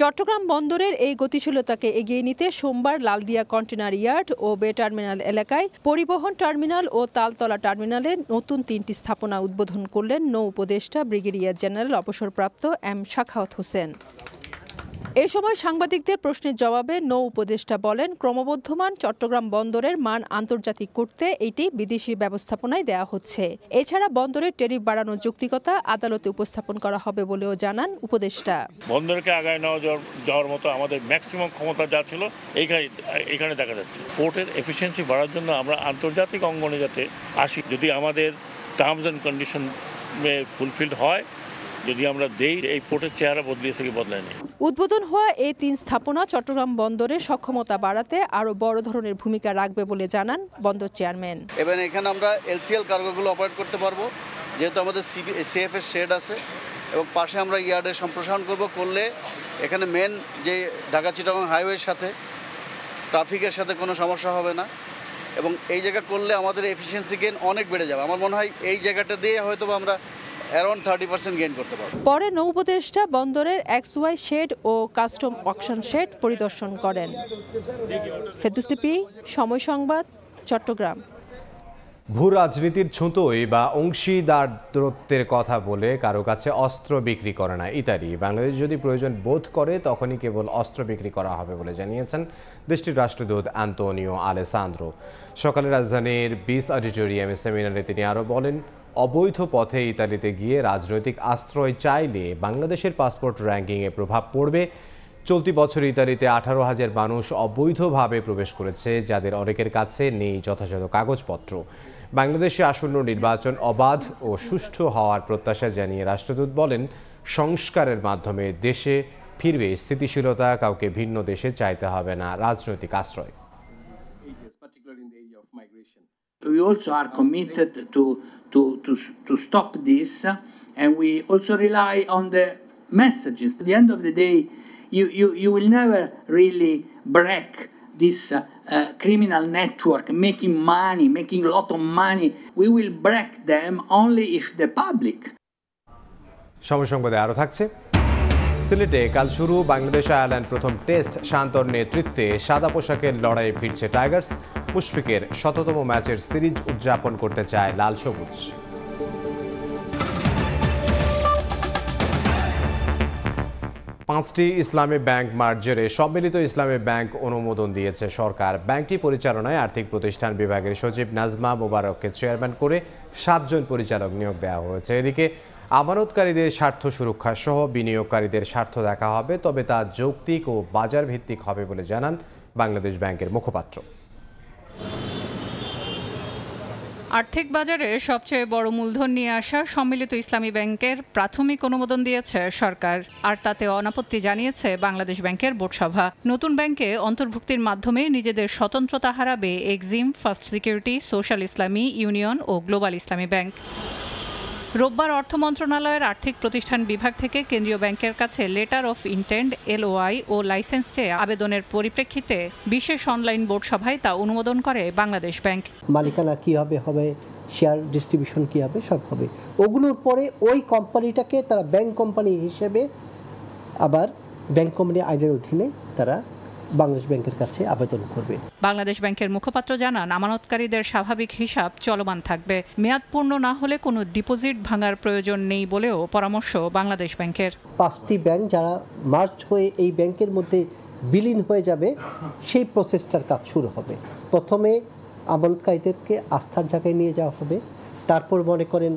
চট্টগ্রাম বন্দরের এই গতিশীলতাকে এগিয়ে নিতে সোমবার লালদিয়া কন্টেনার ইয়ার্ড ও বে টার্মিনাল এলাকায় পরিবহন টার্মিনাল ও তালতলা টার্মিনালে নতুন 3টি স্থাপনা উদ্বোধন করলেন নৌ উপদেষ্টা ব্রিগেডিয়ার জেনারেল অবসরপ্রাপ্ত এম সাখাওয়াত হোসেন। এ সময় সাংবাদিকদের প্রশ্নের জবাবে নৌ উপদেষ্টা বলেন, ক্রমবর্ধমান চট্টগ্রাম বন্দরের মান আন্তর্জাতিক করতে এটি বিদেশি ব্যবস্থাপনায় দেওয়া হচ্ছে। এছাড়া বন্দরের ট্যারিফ বাড়ানোর যৌক্তিকতা আদালতে উপস্থাপন করা হবে বলেও জানান উপদেষ্টা। বন্দরকে আগায় নেওয়া যাওয়ার মতো আমাদের ম্যাক্সিমাম ক্ষমতা যা ছিল এখানে দেখা যাচ্ছে। পোর্টের এফিসিয়েন্সি বাড়ার জন্য আমরা আন্তর্জাতিক অঙ্গনে যাতে আসি, যদি আমাদের টার্মস অ্যান্ড কন্ডিশন ফুলফিলড হয়, যদি আমরা দেই, এই পোর্টের চেহারা বদলায় নেই। উদ্বোধন হওয়া এই 3 স্থাপনা চট্টগ্রাম বন্দরের সক্ষমতা বাড়াতে আরো বড় ধরনের ভূমিকা রাখবে বলে জানান বন্দর চেয়ারম্যান। এবং এখানে আমরা এলসিএল কার্গোগুলো অপারেট করতে পারবো, যেহেতু আমাদের সিএফএস শেড আছে এবং পাশে আমরা ইয়ার্ডের সম্প্রসারণ করলে এখানে মেন যে ঢাকা চিটাগং হাইওয়ের সাথে ট্রাফিকের সাথে কোনো সমস্যা হবে না এবং এই জায়গা করলে আমাদের এফিসিয়েন্সি গেইন অনেক বেড়ে যাবে। আমার মনে হয় এই জায়গাটা দিয়ে হয়তো আমরা অ্যারাউন্ড 30% গেইন করতে পারব। পরে নৌ উপদেষ্টা বন্দরের XY শেড ও কাস্টম অকশন শেড পরিদর্শন করেন। ফেরদৌস লিপি, সময় সংবাদ, চট্টগ্রাম। ভূ রাজনীতির ছুতোই বা অংশীদারত্বের কথা বলে কারো কাছে অস্ত্র বিক্রি করে না ইতালি। বাংলাদেশ যদি প্রয়োজন বোধ করে তখনই কেবল অস্ত্র বিক্রি করা হবে বলে জানিয়েছেন দেশটির রাষ্ট্রদূত আন্তোনিও আলেসান্দ্রো। সকালে রাজধানীর বিস অডিটোরিয়ামে সেমিনারে তিনি আরও বলেন, অবৈধ পথে ইতালিতে গিয়ে রাজনৈতিক আশ্রয় চাইলে বাংলাদেশের পাসপোর্ট র্যাঙ্কিংয়ে প্রভাব পড়বে। চলতি বছর ইতালিতে 18,000 মানুষ অবৈধভাবে প্রবেশ করেছে, যাদের অনেকের কাছে নেই যথাযথ কাগজপত্র। বাংলাদেশে আসন্ন নির্বাচন অবাধ ও সুষ্ঠু হওয়ার প্রত্যাশা জানিয়ে রাষ্ট্রদূত বলেন, সংস্কারের মাধ্যমে দেশে ফিরবে স্থিতিশীলতা, কাউকে ভিন্ন দেশে চাইতে হবে না রাজনৈতিক আশ্রয়। We also are committed to stop this, and we also rely on the messages. At the end of the day, you will never really break this criminal network making money, making a lot of money. We will break them only if the public. সময় সংবাদে আরও থাকছে। সিলেটে কাল শুরু Bangladesh Ireland প্রথম test. শান্তর নেতৃত্বে সাদা পোশাকের লড়াইয়ে ফিরছে টাইগার্স। মুশফিকের 100তম ম্যাচের সিরিজ উদযাপন করতে চায় লাল সবুজ। পাঁচটি ইসলামী ব্যাংক মার্জারে সম্মিলিত ইসলামী ব্যাংক অনুমোদন দিয়েছে সরকার। ব্যাংকটি পরিচালনায় আর্থিক প্রতিষ্ঠান বিভাগের সচিব নাজমা মোবারককে চেয়ারম্যান করে 7 জন পরিচালক নিয়োগ দেওয়া হয়েছে। এদিকে আমানতকারীদের স্বার্থ সুরক্ষা সহ বিনিয়োগকারীদের স্বার্থ দেখা হবে, তবে তা যৌক্তিক ও বাজার ভিত্তিক হবে বলে জানান বাংলাদেশ ব্যাংকের মুখপাত্র। আর্থিক বাজারে সবচেয়ে বড় মূলধন নিয়ে আসা সম্মিলিত ইসলামী ব্যাংকের প্রাথমিক অনুমোদন দিয়েছে সরকার, আর তাতে অনাপত্তি জানিয়েছে বাংলাদেশ ব্যাংকের বোর্ড সভা। নতুন ব্যাংকে অন্তর্ভুক্তির মাধ্যমে নিজেদের স্বতন্ত্রতা হারাবে এক্সিম, ফার্স্ট সিকিউরিটি, সোশ্যাল ইসলামী ইউনিয়ন ও গ্লোবাল ইসলামী ব্যাংক। রোববার অর্থ মন্ত্রণালয়ের আর্থিক প্রতিষ্ঠান বিভাগ থেকে কেন্দ্রীয় ব্যাংকের কাছে লেটার অফ ইন্টেন্ট, LOI ও লাইসেন্স চেয়ে আবেদনের পরিপ্রেক্ষিতে বিশেষ অনলাইন বোর্ড সভায় তা অনুমোদন করে বাংলাদেশ ব্যাংক। মালিকানা কীভাবে হবে, শেয়ার ডিস্ট্রিবিউশন কী হবে, সব হবে। ওগুলোর পরে ওই কোম্পানিটাকে তারা ব্যাংক কোম্পানি হিসেবে আবার ব্যাংক কোম্পানি আইনের অধীনে তারা বাংলাদেশ ব্যাংকের কাছে আবেদন করবে। বাংলাদেশ ব্যাংকের মুখপাত্র জানান, আমানতকারীদের স্বাভাবিক হিসাব চলমান থাকবে। মেয়াদ পূর্ণ না হলে কোনো ডিপোজিট ভাঙার প্রয়োজন নেই বলেও পরামর্শ বাংলাদেশ ব্যাংকের। 5টি ব্যাংক যারা মার্জ হয়ে এই ব্যাংকের মধ্যে বিলীন হয়ে যাবে, সেই প্রসেসটার কাজ শুরু হবে। প্রথমে আমানতকারীদেরকে আস্থার জায়গায় নিয়ে যাওয়া হবে, তারপর মনে করেন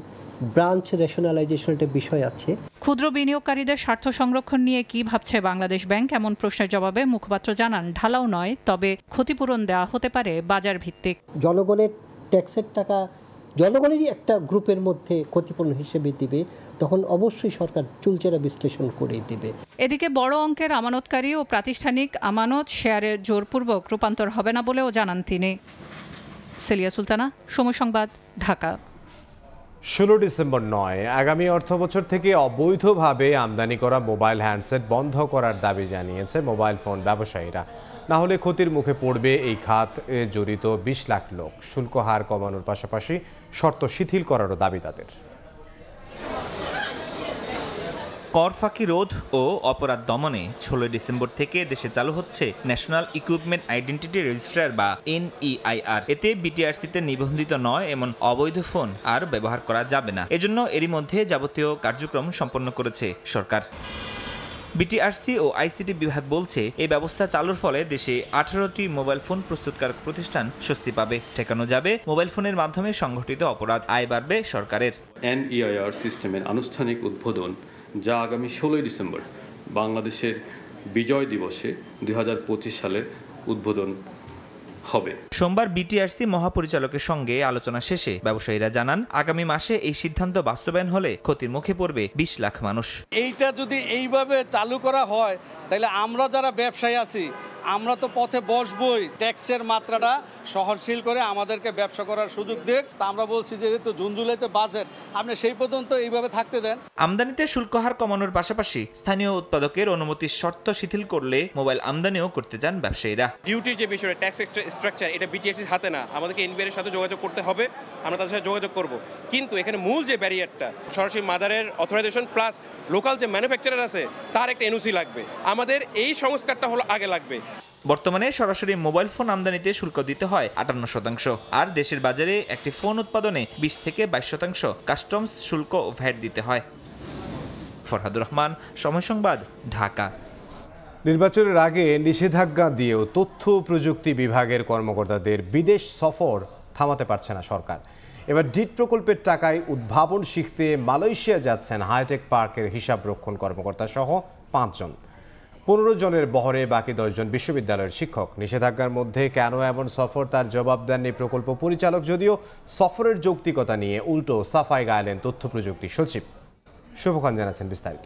ব্রাঞ্চ রেশনালাইজেশনের বিষয় আছে। ক্ষুদ্র বিনিয়োগকারীদের স্বার্থ সংরক্ষণ নিয়ে কি ভাবছে বাংলাদেশ ব্যাংক, এমন প্রশ্নের জবাবে মুখপাত্র জানান, ঢালাও নয়, তবে ক্ষতিপূরণ দেওয়া হতে পারে বাজার ভিত্তিক। জনগণের ট্যাক্সের টাকা জনগণেরই একটা গ্রুপের মধ্যে ক্ষতিপূরণ হিসেবে দিবে, তখন অবশ্যই সরকার চুলচেরা বিশ্লেষণ করে দিবে। এদিকে বড় অঙ্কের আমানতকারী ও প্রাতিষ্ঠানিক আমানত শেয়ারের জোরপূর্বক রূপান্তর হবে না বলেও জানান তিনি। সেলিয়া সুলতানা, সময় সংবাদ, ঢাকা। 16 ডিসেম্বর নয়, আগামী অর্থবছর থেকে অবৈধভাবে আমদানি করা মোবাইল হ্যান্ডসেট বন্ধ করার দাবি জানিয়েছে মোবাইল ফোন ব্যবসায়ীরা। না হলে ক্ষতির মুখে পড়বে এই খাতে জড়িত 20 লাখ লোক। শুল্ক হার কমানোর পাশাপাশি শর্ত শিথিল করারও দাবি তাদের। কর ফাঁকি রোধ ও অপরাধ দমনে 16 ডিসেম্বর থেকে দেশে চালু হচ্ছে ন্যাশনাল ইকুইপমেন্ট আইডেন্টিটি রেজিস্ট্রার বা NEIR। এতে বিটিআরসিতে নিবন্ধিত নয় এমন অবৈধ ফোন আর ব্যবহার করা যাবে না। এজন্য এরই মধ্যে যাবতীয় কার্যক্রম সম্পন্ন করেছে সরকার। বিটিআরসি ও আইসিটি বিভাগ বলছে, এই ব্যবস্থা চালুর ফলে দেশে 18টি মোবাইল ফোন প্রস্তুতকারক প্রতিষ্ঠান স্বস্তি পাবে। ঠেকানো যাবে মোবাইল ফোনের মাধ্যমে সংঘটিত অপরাধ, আয় বাড়বে সরকারের। NEIR সিস্টেমের আনুষ্ঠানিক উদ্বোধন, যা আগামী 16 ডিসেম্বর বাংলাদেশের বিজয় দিবসে 2025 সালে উদ্বোধন হবে। সোমবার বিটিআরসি মহাপরিচালকের সঙ্গে আলোচনা শেষে ব্যবসায়ীরা জানান, আগামী মাসে এই সিদ্ধান্ত বাস্তবায়ন হলে ক্ষতির মুখে পড়বে 20 লাখ মানুষ। এইটা যদি এইভাবে চালু করা হয়, তাহলে আমরা যারা ব্যবসায়ী আছি আমরা তো পথে বসবই। ট্যাক্সের মাত্রাটা সহনশীল করে আমাদেরকে ব্যবসা করার সুযোগ দেখ। তা আমরা বলছি যে যেহেতু জুন জুলাইতে বাজেট, আপনি সেই পর্যন্ত এইভাবে থাকতে দেন। আমদানিতে শুল্ক হার কমানোর পাশাপাশি স্থানীয় উৎপাদকের অনুমতির শর্ত শিথিল করলে মোবাইল আমদানিও করতে চান ব্যবসায়ীরা। ডিউটির যে বিষয়টা, ট্যাক্স স্ট্রাকচার, এটা বিটিআরসির হাতে না, আমাদেরকে এনবিআর এর সাথে যোগাযোগ করতে হবে, আমরা তাদের সাথে যোগাযোগ করব। কিন্তু এখানে মূল যে ব্যারিয়ারটা, সরাসরি মাদারের অথরাইজেশন প্লাস লোকাল যে ম্যানুফ্যাকচারার আছে তার একটা এনওসি লাগবে। আমাদের এই সংস্কারটা হলো আগে লাগবে। বর্তমানে সরাসরি মোবাইল ফোন আমদানিতে শুল্ক দিতে হয় ৫৮%, আর দেশের বাজারে একটি ফোন উৎপাদনে ২০ থেকে ২২% কাস্টমস শুল্ক ও ভ্যাট দিতে হয়। ফরহাদুর রহমান, সময় সংবাদ, ঢাকা। নির্বাচনের আগে নিষেধাজ্ঞা দিয়েও তথ্য প্রযুক্তি বিভাগের কর্মকর্তাদের বিদেশ সফর থামাতে পারছে না সরকার। এবার ডিট প্রকল্পের টাকায় উদ্ভাবন শিখতে মালয়েশিয়া যাচ্ছেন হাইটেক পার্কের হিসাব রক্ষণ কর্মকর্তা সহ ৫ জন। ১৫ জনের বহরে বাকি ১০ জন বিশ্ববিদ্যালয়ের শিক্ষক। নিষেধাজ্ঞার মধ্যে কেন এমন সফর তার জবাব দেননি প্রকল্প পরিচালক, যদিও সফরের যৌক্তিকতা নিয়ে উল্টো সাফাই গাইলেন তথ্য প্রযুক্তি সচিব। শুভ খান জানাচ্ছেন বিস্তারিত।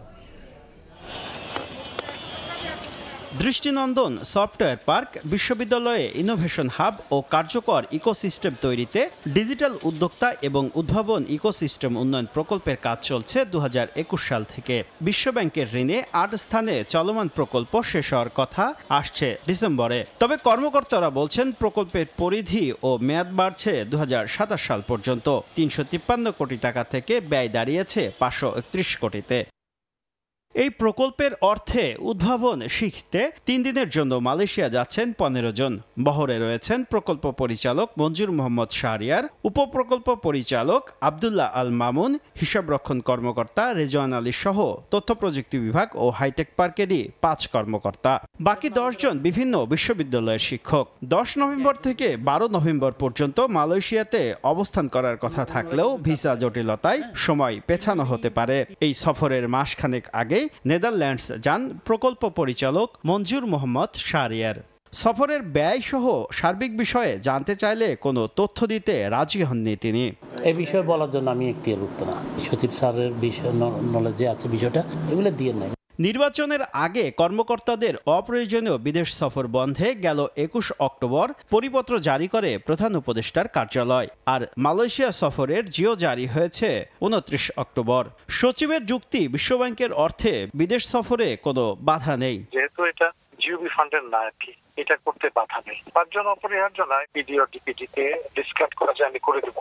দৃষ্টিনন্দন সফটওয়্যার পার্ক, বিশ্ববিদ্যালয়ে ইনোভেশন হাব ও কার্যকর ইকোসিস্টেম তৈরিতে ডিজিটাল উদ্যোক্তা এবং উদ্ভাবন ইকোসিস্টেম উন্নয়ন প্রকল্পের কাজ চলছে ২০২১ সাল থেকে। বিশ্বব্যাংকের ঋণে ৮ স্থানে চলমান প্রকল্প শেষ হওয়ার কথা আসছে ডিসেম্বরে। তবে কর্মকর্তারা বলছেন প্রকল্পের পরিধি ও মেয়াদ বাড়ছে ২০২৭ সাল পর্যন্ত। ৩৫৩ কোটি টাকা থেকে ব্যয় দাঁড়িয়েছে ৫৩১ কোটিতে। এই প্রকল্পের অর্থে উদ্ভাবন শিখতে ৩ দিনের জন্য মালয়েশিয়া যাচ্ছেন ১৫ জন। বহরে রয়েছেন প্রকল্প পরিচালক মঞ্জুর মোহাম্মদ শাহরিয়ার, উপপ্রকল্প পরিচালক আব্দুল্লাহ আল মামুন, হিসাবরক্ষণ কর্মকর্তা রেজওয়ান আলী সহ তথ্য প্রযুক্তি বিভাগ ও হাইটেক পার্কেরই ৫ কর্মকর্তা। বাকি ১০ জন বিভিন্ন বিশ্ববিদ্যালয়ের শিক্ষক। ১০ নভেম্বর থেকে ১২ নভেম্বর পর্যন্ত মালয়েশিয়াতে অবস্থান করার কথা থাকলেও ভিসা জটিলতায় সময় পেছানো হতে পারে। এই সফরের মাসখানেক আগে নেদারল্যান্ডস যান প্রকল্প পরিচালক মঞ্জুর মোহাম্মদ শাহরিয়ার। সফরের ব্যয় সহ সার্বিক বিষয়ে জানতে চাইলে কোনো তথ্য দিতে রাজি হননি তিনি। এই বিষয়ে বলার জন্য আমি এখতিয়ারভুক্ত না। সচিব স্যারের বিষয় নলেজে আছে বিষয়টা, এগুলো দিয়ে নাই। নির্বাচনের আগে কর্মকর্তাদের অপ্রয়োজনীয় বিদেশ সফর বন্ধে গেল ২১ অক্টোবর পরিপত্র জারি করে প্রধান উপদেষ্টার কার্যালয়। আর মালয়েশিয়া সফরের জিও জারি হয়েছে ২৯ অক্টোবর। সচিবের যুক্তি, বিশ্বব্যাংকের অর্থে বিদেশ সফরে কোনো বাধা নেই। যেহেতু এটা জিওবি ফান্ডের না, এটা করতে বাধা নেই। ৫ জন অপরিহার্য নয়, পিডি ও ডিপিটিতে ডিসকাস করা যায়, আমি করে দেব।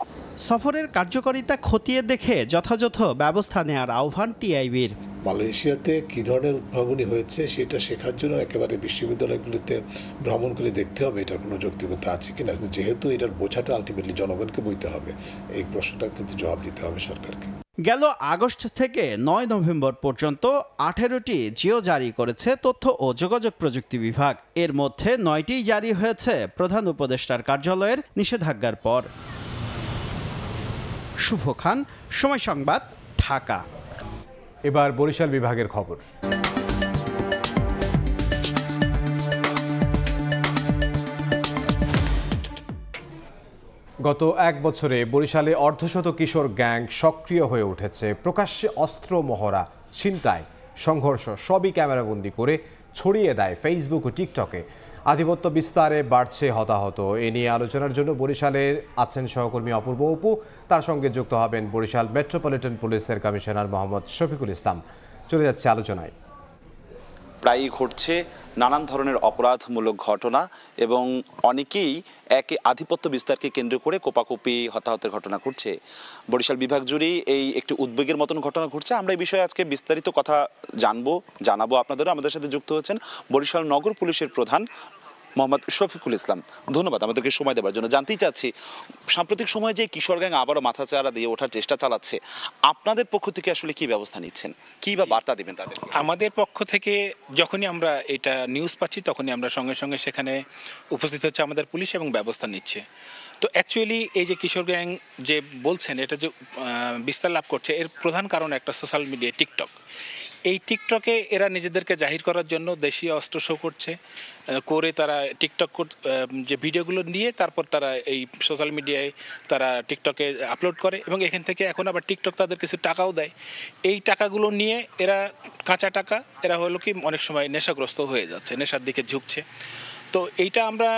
সফরের কার্যকারিতা খতিয়ে দেখে যথাযথ ব্যবস্থা নেওয়ার আহ্বান টিআইবির। মালয়েশিয়াতে কী ধরনের উদ্ভাবনী হয়েছে সেটা শেখার জন্য একেবারে বিশ্ববিদ্যালয়গুলিতে ভ্রমণ করে দেখতে হবে এটার কোনো যৌক্তিকতা আছে কিনা। যেহেতু এটার বোঝাটা আলটিমেটলি জনগণকে বইতে হবে, এই প্রশ্নটা কিন্তু জবাব দিতে হবে সরকারকে। গেল আগস্ট থেকে ৯ নভেম্বর পর্যন্ত ১৮টি জিও জারি করেছে তথ্য ও যোগাযোগ প্রযুক্তি বিভাগ। এর মধ্যে ৯টি জারি হয়েছে প্রধান উপদেষ্টার কার্যালয়ের নিষেধাজ্ঞার পর। শুভ খান, সময় সংবাদ, ঢাকা। এবার বরিশাল বিভাগের খবর। গত ১ বছরে বরিশালে অর্ধশত কিশোর গ্যাং সক্রিয় হয়ে উঠেছে। প্রকাশ্যে অস্ত্র মহড়া, ছিনতাই, সংঘর্ষ সবই ক্যামেরাবন্দি করে ছড়িয়ে দেয় ফেসবুক ও টিকটকে। আধিপত্য বিস্তারে বাড়ছে হতাহত। এ নিয়ে আলোচনার জন্য বরিশালের আছেন সহকর্মী অপূর্ব অপু। তার সঙ্গে যুক্ত হবেন বরিশাল মেট্রোপলিটন পুলিশের কমিশনার মোহাম্মদ শফিকুল ইসলাম। চলে যাচ্ছে আলোচনায়। প্রায়ই ঘটছে নানান ধরনের অপরাধমূলক ঘটনা এবং অনেকেই একে আধিপত্য বিস্তারকে কেন্দ্র করে কোপাকুপি, হতাহতের ঘটনা ঘটছে। বরিশাল বিভাগ জুড়েই এই একটি উদ্বেগের মতন ঘটনা ঘটছে। আমরা এই বিষয়ে আজকে বিস্তারিত কথা জানাবো আপনাদেরও। আমাদের সাথে যুক্ত হয়েছেন বরিশাল নগর পুলিশের প্রধান মোহাম্মদ শফিকুল ইসলাম। ধন্যবাদ আমাদেরকে সময় দেওয়ার জন্য। জানতেই চাচ্ছি, সাম্প্রতিক সময়ে যে কিশোর গ্যাং আবারও মাথাচাড়া দিয়ে ওঠার চেষ্টা চালাচ্ছে, আপনাদের পক্ষ থেকে আসলে কি ব্যবস্থা নিচ্ছেন, কি বা বার্তা দেবেন তাদের? আমাদের পক্ষ থেকে যখনই আমরা এটা নিউজ পাচ্ছি তখনই আমরা সঙ্গে সঙ্গে সেখানে উপস্থিত হচ্ছে আমাদের পুলিশ এবং ব্যবস্থা নিচ্ছে। তো অ্যাকচুয়ালি এই যে কিশোর গ্যাং যে বলছেন এটা যে বিস্তার লাভ করছে, এর প্রধান কারণ একটা সোশ্যাল মিডিয়া, টিকটক। এই টিকটকে এরা নিজেদেরকে জাহির করার জন্য দেশীয় অস্ত্র শো করছে, করে তারা টিকটক যে ভিডিওগুলো নিয়ে তারপর তারা এই সোশ্যাল মিডিয়ায় তারা টিকটকে আপলোড করে এবং এখান থেকে এখন আবার টিকটক তাদের কিছু টাকাও দেয়। এই টাকাগুলো নিয়ে এরা কাঁচা টাকা, এরা হলো কি অনেক সময় নেশাগ্রস্ত হয়ে যাচ্ছে, নেশার দিকে ঝুঁকছে। তো এইটা আমরা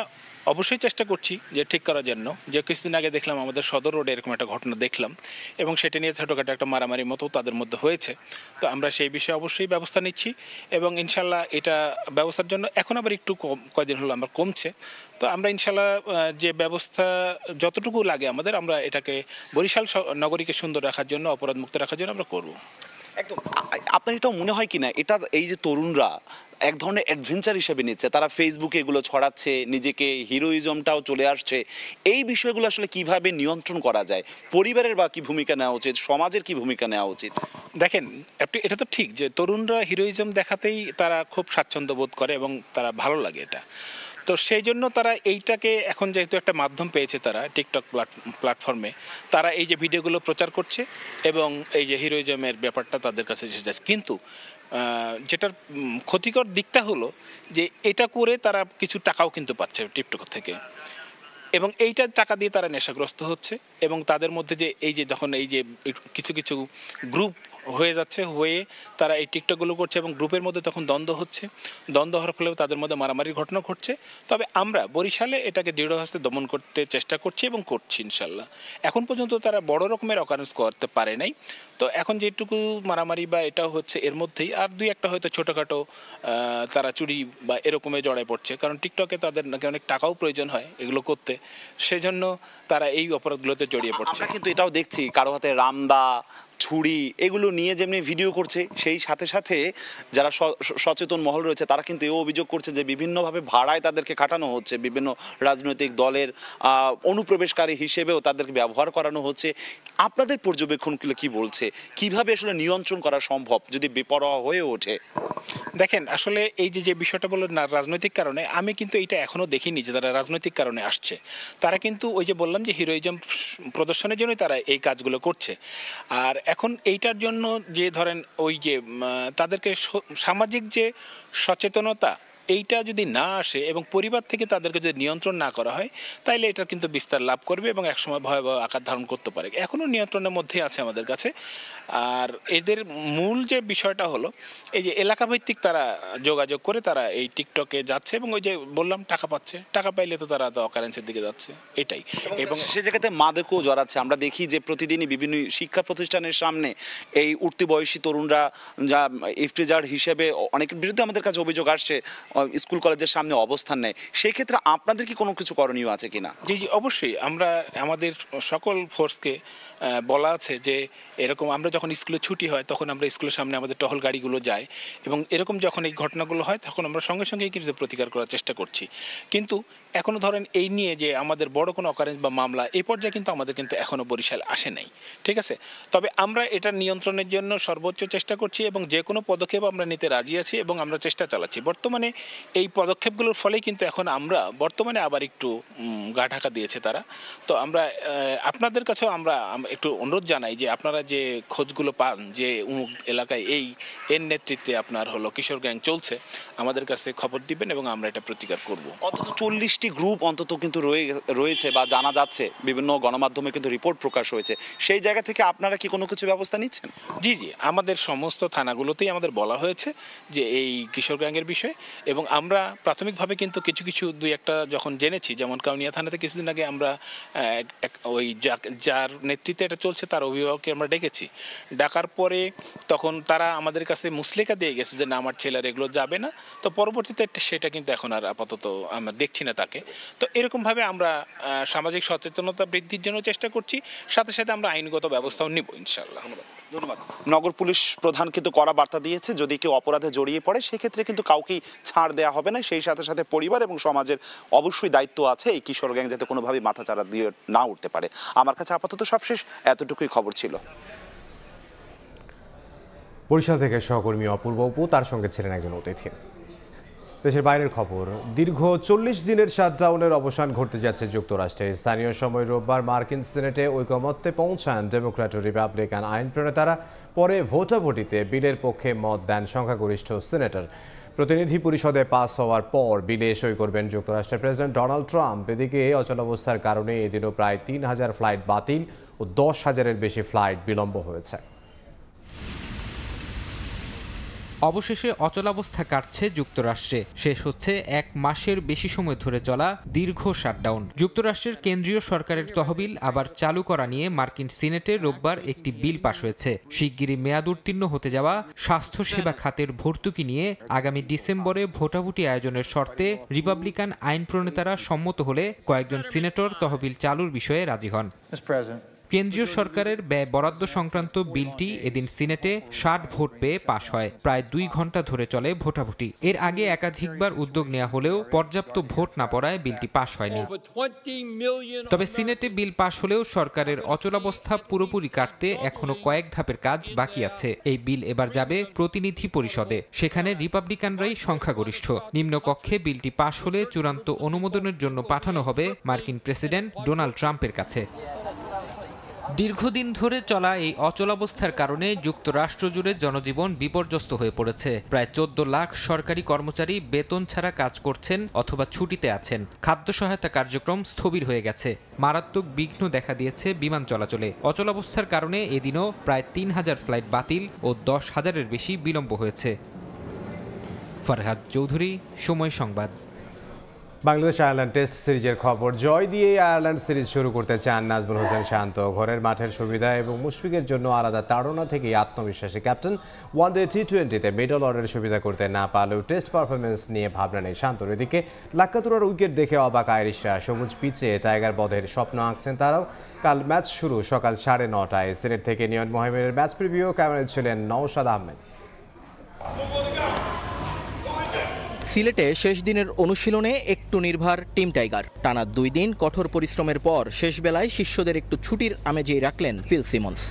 অবশ্যই চেষ্টা করছি যে ঠিক করার জন্য। যে কিছুদিন আগে দেখলাম আমাদের সদর রোডে এরকম একটা ঘটনা দেখলাম এবং সেটা নিয়ে ছোটোখাটো একটা মারামারি মতো তাদের মধ্যে হয়েছে। তো আমরা সেই বিষয়ে অবশ্যই ব্যবস্থা নিচ্ছি এবং ইনশাল্লাহ এটা ব্যবস্থার জন্য এখন আবার একটু কয়েকদিন হলো আমরা কমছে। তো আমরা ইনশাল্লাহ যে ব্যবস্থা যতটুকু লাগে আমাদের, আমরা এটাকে বরিশাল নগরীকে সুন্দর রাখার জন্য, অপরাধ মুক্ত রাখার জন্য আমরা করব। একদম। আপনার এটাও মনে হয় কিনা এটা এই যে তরুণরা এক ধরনের অ্যাডভেঞ্চার হিসেবে নিচ্ছে, তারা ফেসবুকে এগুলো ছড়াচ্ছে, নিজেকে হিরোইজমটাও চলে আসছে, এই বিষয়গুলো আসলে কিভাবে নিয়ন্ত্রণ করা যায়? পরিবারের বা কি ভূমিকা নেওয়া উচিত, সমাজের কি ভূমিকা নেওয়া উচিত? দেখেন, এটা তো ঠিক যে তরুণরা হিরোইজম দেখাতেই তারা খুব স্বাচ্ছন্দ্য বোধ করে এবং তারা ভালো লাগে এটা। তো সেই জন্য তারা এইটাকে এখন যেহেতু একটা মাধ্যম পেয়েছে, তারা টিকটক প্ল্যাটফর্মে তারা এই যে ভিডিওগুলো প্রচার করছে এবং এই যে হিরোইজমের ব্যাপারটা তাদের কাছে এসে যাচ্ছে। কিন্তু যেটার ক্ষতিকর দিকটা হলো যে এটা করে তারা কিছু টাকাও কিন্তু পাচ্ছে টিকটক থেকে, এবং এইটা টাকা দিয়ে তারা নেশাগ্রস্ত হচ্ছে। এবং তাদের মধ্যে যে এই যে যখন এই যে কিছু কিছু গ্রুপ হয়ে যাচ্ছে, হয়ে তারা এই টিকটকগুলো করছে এবং গ্রুপের মধ্যে তখন দ্বন্দ্ব হচ্ছে, দ্বন্দ্ব হওয়ার ফলে তাদের মধ্যে মারামারির ঘটনা ঘটছে। তবে আমরা বরিশালে এটাকে দৃঢ় হস্তে দমন করতে চেষ্টা করছি এবং করছি ইনশাল্লাহ। এখন পর্যন্ত তারা বড় রকমের অকারেন্স করতে পারে নাই। তো এখন যেটুকু মারামারি বা এটাও হচ্ছে এর মধ্যেই আর দুই একটা হয়তো ছোটোখাটো তারা চুরি বা এরকমে জড়ায় পড়ছে, কারণ টিকটকে তাদের নাকি অনেক টাকাও প্রয়োজন হয় এগুলো করতে, সেজন্য তারা এই অপরাধগুলোতে জড়িয়ে পড়ছে। কিন্তু এটাও দেখছি কারো হাতে রামদা, ছুরি এগুলো নিয়ে যেমনি ভিডিও করছে, সেই সাথে সাথে যারা সচেতন মহল রয়েছে তারা কিন্তু এও অভিযোগ করছে যে বিভিন্নভাবে ভাড়ায় তাদেরকে খাটানো হচ্ছে, বিভিন্ন রাজনৈতিক দলের অনুপ্রবেশকারী হিসেবেও তাদেরকে ব্যবহার করানো হচ্ছে। আপনাদের পর্যবেক্ষণগুলো কি বলছে, কিভাবে আসলে নিয়ন্ত্রণ করা সম্ভব যদি বেপরোয়া হয়ে ওঠে? দেখেন, আসলে এই যে বিষয়টা বললেন না রাজনৈতিক কারণে, আমি কিন্তু এটা এখনো দেখিনি যে তারা রাজনৈতিক কারণে আসছে। তারা কিন্তু ওই যে বললাম যে হিরোইজম প্রদর্শনের জন্যই তারা এই কাজগুলো করছে। আর এখন এইটার জন্য যে ধরেন ওই যে তাদেরকে সামাজিক যে সচেতনতা এইটা যদি না আসে এবং পরিবার থেকে তাদেরকে যদি নিয়ন্ত্রণ না করা হয়, তাইলে এটা কিন্তু বিস্তার লাভ করবে এবং একসময় ভয়াবহ আকার ধারণ করতে পারে। এখনও নিয়ন্ত্রণের মধ্যে আছে আমাদের কাছে। আর এদের মূল যে বিষয়টা হলো এই যে এলাকাভিত্তিক তারা যোগাযোগ করে তারা এই টিকটকে যাচ্ছে এবং ওই যে বললাম টাকা পাচ্ছে, টাকা পাইলে তো তারা তো অকারেন্সের দিকে যাচ্ছে, এটাই। এবং সে জায়গাতে মাদকও জড়াচ্ছে। আমরা দেখি যে প্রতিদিনই বিভিন্ন শিক্ষা প্রতিষ্ঠানের সামনে এই উঠতি বয়সী তরুণরা যা ইফতেজার হিসেবে অনেকের বিরুদ্ধে আমাদের কাছে অভিযোগ আসছে, স্কুল কলেজের সামনে অবস্থান নেয়। সেই ক্ষেত্রে আপনাদের কি কোনো কিছু করণীয় আছে কিনা? জি জি, অবশ্যই। আমরা আমাদের সকল ফোর্সকে বলা আছে যে এরকম আমরা যখন স্কুলে ছুটি হয় তখন আমরা স্কুলের সামনে আমাদের টহল গাড়িগুলো যায় এবং এরকম যখন এই ঘটনাগুলো হয় তখন আমরা সঙ্গে সঙ্গেই কিন্তু প্রতিকার করার চেষ্টা করছি। কিন্তু এখনও ধরেন এই নিয়ে যে আমাদের বড় কোনো অকারেন্স বা মামলা এই পর্যায়ে কিন্তু আমাদের কিন্তু এখনও বরিশাল আসে নাই, ঠিক আছে। তবে আমরা এটা নিয়ন্ত্রণের জন্য সর্বোচ্চ চেষ্টা করছি এবং যে কোনো পদক্ষেপ আমরা নিতে রাজি আছি এবং আমরা চেষ্টা চালাচ্ছি। বর্তমানে এই পদক্ষেপগুলোর ফলেই কিন্তু এখন আমরা বর্তমানে আবার একটু গা ঢাকা দিয়েছে তারা। তো আমরা আপনাদের কাছেও আমরা একটু অনুরোধ জানাই যে আপনারা যে খোঁজগুলো পান যে অমুক এলাকায় এর নেতৃত্বে আপনার হলো কিশোর গ্যাং চলছে, আমাদের কাছে খবর দিবেন এবং আমরা এটা প্রতিকার করব। অন্তত 40টি গ্রুপ অন্তত কিন্তু রয়েছে বা জানা যাচ্ছে, বিভিন্ন গণমাধ্যমে কিন্তু রিপোর্ট প্রকাশ হয়েছে। সেই জায়গা থেকে আপনারা কি কোনো কিছু ব্যবস্থা নিচ্ছেন? জি জি, আমাদের সমস্ত থানাগুলোতেই আমাদের বলা হয়েছে যে এই কিশোর গ্যাংয়ের বিষয়ে, এবং আমরা প্রাথমিকভাবে কিন্তু কিছু দুই একটা যখন জেনেছি, যেমন কাউনিয়া থানাতে কিছুদিন আগে আমরা ওই যার নেতৃত্বে এটা চলছে তার অভিভাবককে আমরা ডেকেছি। ডাকার পরে তখন তারা আমাদের কাছে মুসলেকা দিয়ে গেছে যে না, আমার ছেলের এগুলো যাবে না। তো পরবর্তীতে সেটা কিন্তু এখন আর আপাতত আমরা দেখছি না তাকে। তো এরকমভাবে আমরা সামাজিক সচেতনতা বৃদ্ধির জন্য চেষ্টা করছি, সাথে সাথে আমরা আইনগত ব্যবস্থাও নিব ইনশাআল্লাহ। ধন্যবাদ। নগর পুলিশ প্রধান কিন্তু কড়া বার্তা দিয়েছে, যদি কেউ অপরাধে জড়িয়ে পড়ে সেক্ষেত্রে কিন্তু কাউকেই ছাড় দেওয়া হবে না। সেই সাথে সাথে পরিবার এবং সমাজের অবশ্যই দায়িত্ব আছে এই কিশোর গ্যাং যাতে কোনোভাবেই মাথাচাড়া দিয়ে না উঠতে পারে। আমার কাছে আপাতত সব শেষ, এতটুকুই খবর ছিল। বরিশাল থেকে সহকর্মী অপূর্ব অপু, তার সঙ্গে ছিলেন একজন অতিথি। দেশের বাইরের খবর, দীর্ঘ 40 দিনের শাটডাউনের অবসান ঘটতে যাচ্ছে যুক্তরাষ্ট্রে। স্থানীয় সময় রোববার মার্কিন সিনেটে ঐকমত্যে পৌঁছান ডেমোক্র্যাট ও রিপাবলিকান আইন প্রণেতারা। পরে ভোটাভুটিতে বিলের পক্ষে মত দেন সংখ্যাগরিষ্ঠ সিনেটর। প্রতিনিধি পরিষদে পাস হওয়ার পর বিলে সই করবেন যুক্তরাষ্ট্রের প্রেসিডেন্ট ডোনাল্ড ট্রাম্প। এদিকে অচলাবস্থার কারণে এদিনও প্রায় 3000 ফ্লাইট বাতিল ও 10,000-এর বেশি ফ্লাইট বিলম্ব হয়েছে। অবশেষে অচলাবস্থা কাটছে যুক্তরাষ্ট্রে। শেষ হচ্ছে 1 মাসের বেশি সময় ধরে চলা দীর্ঘ শাটডাউন। যুক্তরাষ্ট্রের কেন্দ্রীয় সরকারের তহবিল আবার চালু করা নিয়ে মার্কিন সিনেটে রোববার একটি বিল পাশ হয়েছে। শিগগিরই মেয়াদ উত্তীর্ণ হতে যাওয়া স্বাস্থ্যসেবা খাতের ভর্তুকি নিয়ে আগামী ডিসেম্বরে ভোটাভুটি আয়োজনের শর্তে রিপাবলিকান আইন প্রণেতারা সম্মত হলে কয়েকজন সিনেটর তহবিল চালুর বিষয়ে রাজি হন। কেন্দ্রীয় সরকারের ব্যয় বরাদ্দ সংক্রান্ত বিলটি এদিন সিনেটে 60 ভোট পেয়ে পাশ হয়। প্রায় 2 ঘন্টা ধরে চলে ভোটাভুটি। এর আগে একাধিকবার উদ্যোগ নেওয়া হলেও পর্যাপ্ত ভোট না পড়ায় বিলটি পাশ হয়নি। তবে সিনেটে বিল পাশ হলেও সরকারের অচলাবস্থা পুরোপুরি কাটতে এখনো কয়েক ধাপের কাজ বাকি আছে। এই বিল এবার যাবে প্রতিনিধি পরিষদে, সেখানে রিপাবলিকানরাই সংখ্যাগরিষ্ঠ। নিম্নকক্ষে বিলটি পাশ হলে চূড়ান্ত অনুমোদনের জন্য পাঠানো হবে মার্কিন প্রেসিডেন্ট ডোনাল্ড ট্রাম্পের কাছে। দীর্ঘদিন ধরে চলা এই অচলাবস্থার কারণে যুক্তরাষ্ট্র জুড়ে জনজীবন বিপর্যস্ত হয়ে পড়েছে। প্রায় 14 লাখ সরকারি কর্মচারী বেতন ছাড়া কাজ করছেন অথবা ছুটিতে আছেন। খাদ্য সহায়তা কার্যক্রম স্থবির হয়ে গেছে। মারাত্মক বিঘ্ন দেখা দিয়েছে বিমান চলাচলে। অচলাবস্থার কারণে এদিনও প্রায় 3000 ফ্লাইট বাতিল ও 10,000-এর বেশি বিলম্ব হয়েছে। ফরহাদ চৌধুরী, সময় সংবাদ। বাংলাদেশ আয়ারল্যান্ড টেস্ট সিরিজের খবর। জয় দিয়ে আয়ারল্যান্ড সিরিজ শুরু করতে চান নাজমুল হোসেন শান্ত। ঘরের মাঠের সুবিধা এবং মুশফিকের জন্য আলাদা তাড়না থেকেই আত্মবিশ্বাসী ক্যাপ্টেন। ওয়ানডে টি20-তে মিডল অর্ডারের সুবিধা করতে না পারলেও টেস্ট পারফরমেন্স নিয়ে ভাবনা নেই শান্তর। এদিকে লাক্কাতুরার উইকেট দেখে অবাক আইরিশরা। সবুজ পিচে টাইগার বধের স্বপ্ন আঁকছেন তারাও। কাল ম্যাচ শুরু সকাল 9:30টায়। সিলেট থেকে নিয়ন মোহামেডের ম্যাচ প্রিভিউ ক্যামেরায় ছিলেন নওশাদ আহমেদ। সিলেটে শেষ দিনের অনুশীলনে একটু নির্ভর টিম টাইগার। টানা 2 দিন কঠোর পরিশ্রমের পর শেষ বেলায় শিষ্যদের একটু ছুটির আমেজেই রাখলেন ফিল সিমন্স।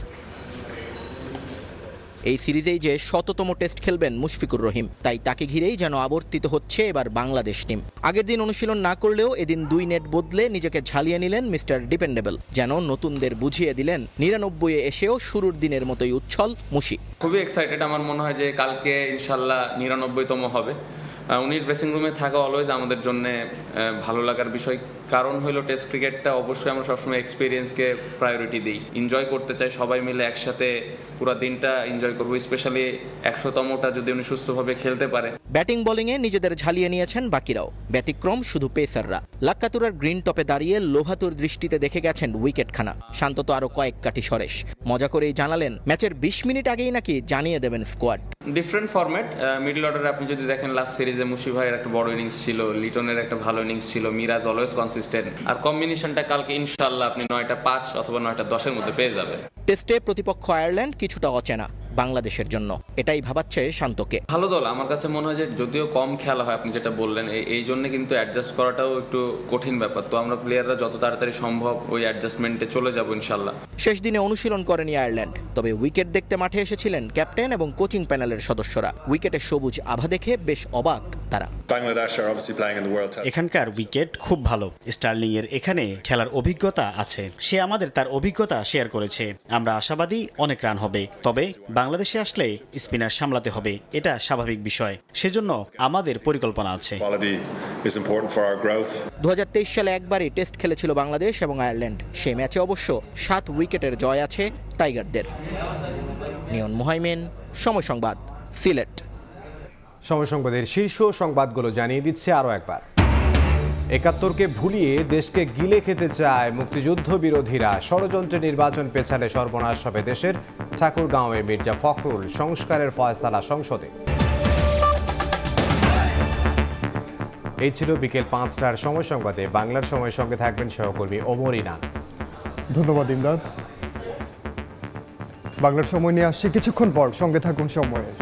এই সিরিজেই যে 100তম টেস্ট খেলবেন মুশফিকুর রহিম, তাই তাকে ঘিরেই যেন আবর্তিত হচ্ছে এবার বাংলাদেশ টিম। আগের দিন অনুশীলন না করলেও এদিন 2 নেট বদলে নিজেকে ঝালিয়ে নিলেন মিস্টার ডিপেন্ডেবল। যেন নতুনদের বুঝিয়ে দিলেন 99-এ এসেও শুরুর দিনের মতোই উচ্ছল মুশি। খুবই এক্সাইটেড। আমার মনে হয় যে কালকে ইনশাল্লাহ 99তম হবে। উনি ড্রেসিং রুমে থাকা অলওয়েজ আমাদের জন্য ভালো লাগার বিষয়। কারণ হলো টেস্ট ক্রিকেটটা অবশ্যই আমরা সবসময় এক্সপিরিয়েন্সকে প্রায়োরিটি দিই, এনজয় করতে চাই, সবাই মিলে একসাথে পুরো দিনটা এনজয় করবো। স্পেশালি 100তমটা যদি উনি সুস্থভাবে খেলতে পারে। ব্যাটিং বোলিংয়ে নিজেদের ঝালিয়ে নিয়েছেন বাকিরাও, ব্যতিক্রম শুধু পেসাররা। লাক্কাতুরার গ্রিন টপে দাঁড়িয়ে লোভাতুর দৃষ্টিতে দেখে গেছেন উইকেটখানা। শান্ত তো আরো কয়েক কাঠি সরেশ। মজা করেই জানালেন ম্যাচের 20 মিনিট আগেই নাকি জানিয়ে দেবেন স্কোয়াড। Different format. মিডল অর্ডারে আপনি যদি দেখেন লাস্ট সিরিজে মুশি ভাইয়ের একটা বড় ইনিংস ছিল, লিটনের একটা ভালো ইনিংস ছিল, মিরাজ অলওয়েজ কনসিস্টেন্ট। আর কম্বিনেশনটা কালকে ইনশাআল্লাহ আপনি 9টা-5 অথবা 9টা-10-এর মধ্যে পেয়ে যাবেন। টেস্টে প্রতিপক্ষ আয়ারল্যান্ড কিছুটা অচেনা বাংলাদেশের জন্য, এটাই ভাবাচ্ছে শান্তকে। ভালো দল আমার কাছে মনে হয় যে যদিও কম খেলা হয়, আপনি যেটা বললেন, এই জন্য কিন্তু অ্যাডজাস্ট করাটাও একটু কঠিন ব্যাপার। তো আমরা প্লেয়াররা যত তাড়াতাড়ি সম্ভব ওই অ্যাডজাস্টমেন্টে চলে যাব ইনশাল্লাহ। শেষ দিনে অনুশীলন করেনি আয়ারল্যান্ড, তবে উইকেট দেখতে মাঠে এসেছিলেন ক্যাপ্টেন এবং কোচিং প্যানেলের সদস্যরা। উইকেটে সবুজ আভা দেখে বেশ অবাক তারা। এখানকার উইকেট খুব ভালো। স্টার্লিং এর এখানে খেলার অভিজ্ঞতা আছে, সে আমাদের তার অভিজ্ঞতা শেয়ার করেছে। আমরা আশাবাদী অনেক রান হবে, তবে বাংলাদেশে আসলে স্পিনার সামলাতে হবে, এটা স্বাভাবিক বিষয়। সেজন্য আমাদের পরিকল্পনা আছে। 2023 সালে একবারই টেস্ট খেলেছিল বাংলাদেশ এবং আয়ারল্যান্ড। সেই ম্যাচে অবশ্য 7 উইকেটের জয় আছে টাইগারদের। নিয়ন মোহাইমেন, সময় সংবাদ, সিলেট। সময় সংবাদের শীর্ষ সংবাদগুলো জানিয়ে দিচ্ছে আরও একবার। ৭১কে ভুলিয়ে দেশকে গিলে খেতে চায় মুক্তিযুদ্ধ বিরোধীরা। ষড়যন্ত্রে নির্বাচন পেছালে সর্বনাশ হবে দেশের। ঠাকুরগাঁওয়ে মির্জা ফখরুল, সংস্কারের ফয়সালা সংসদে। এই ছিল বিকেল 5টার সময় সংবাদে। বাংলার সময়ের সঙ্গে থাকবেন সহকর্মী ওমর ইনান। ধন্যবাদ ইমদাদ। বাংলার সময় নিয়ে আসছি কিছুক্ষণ পর, সঙ্গে থাকুন সময়ের।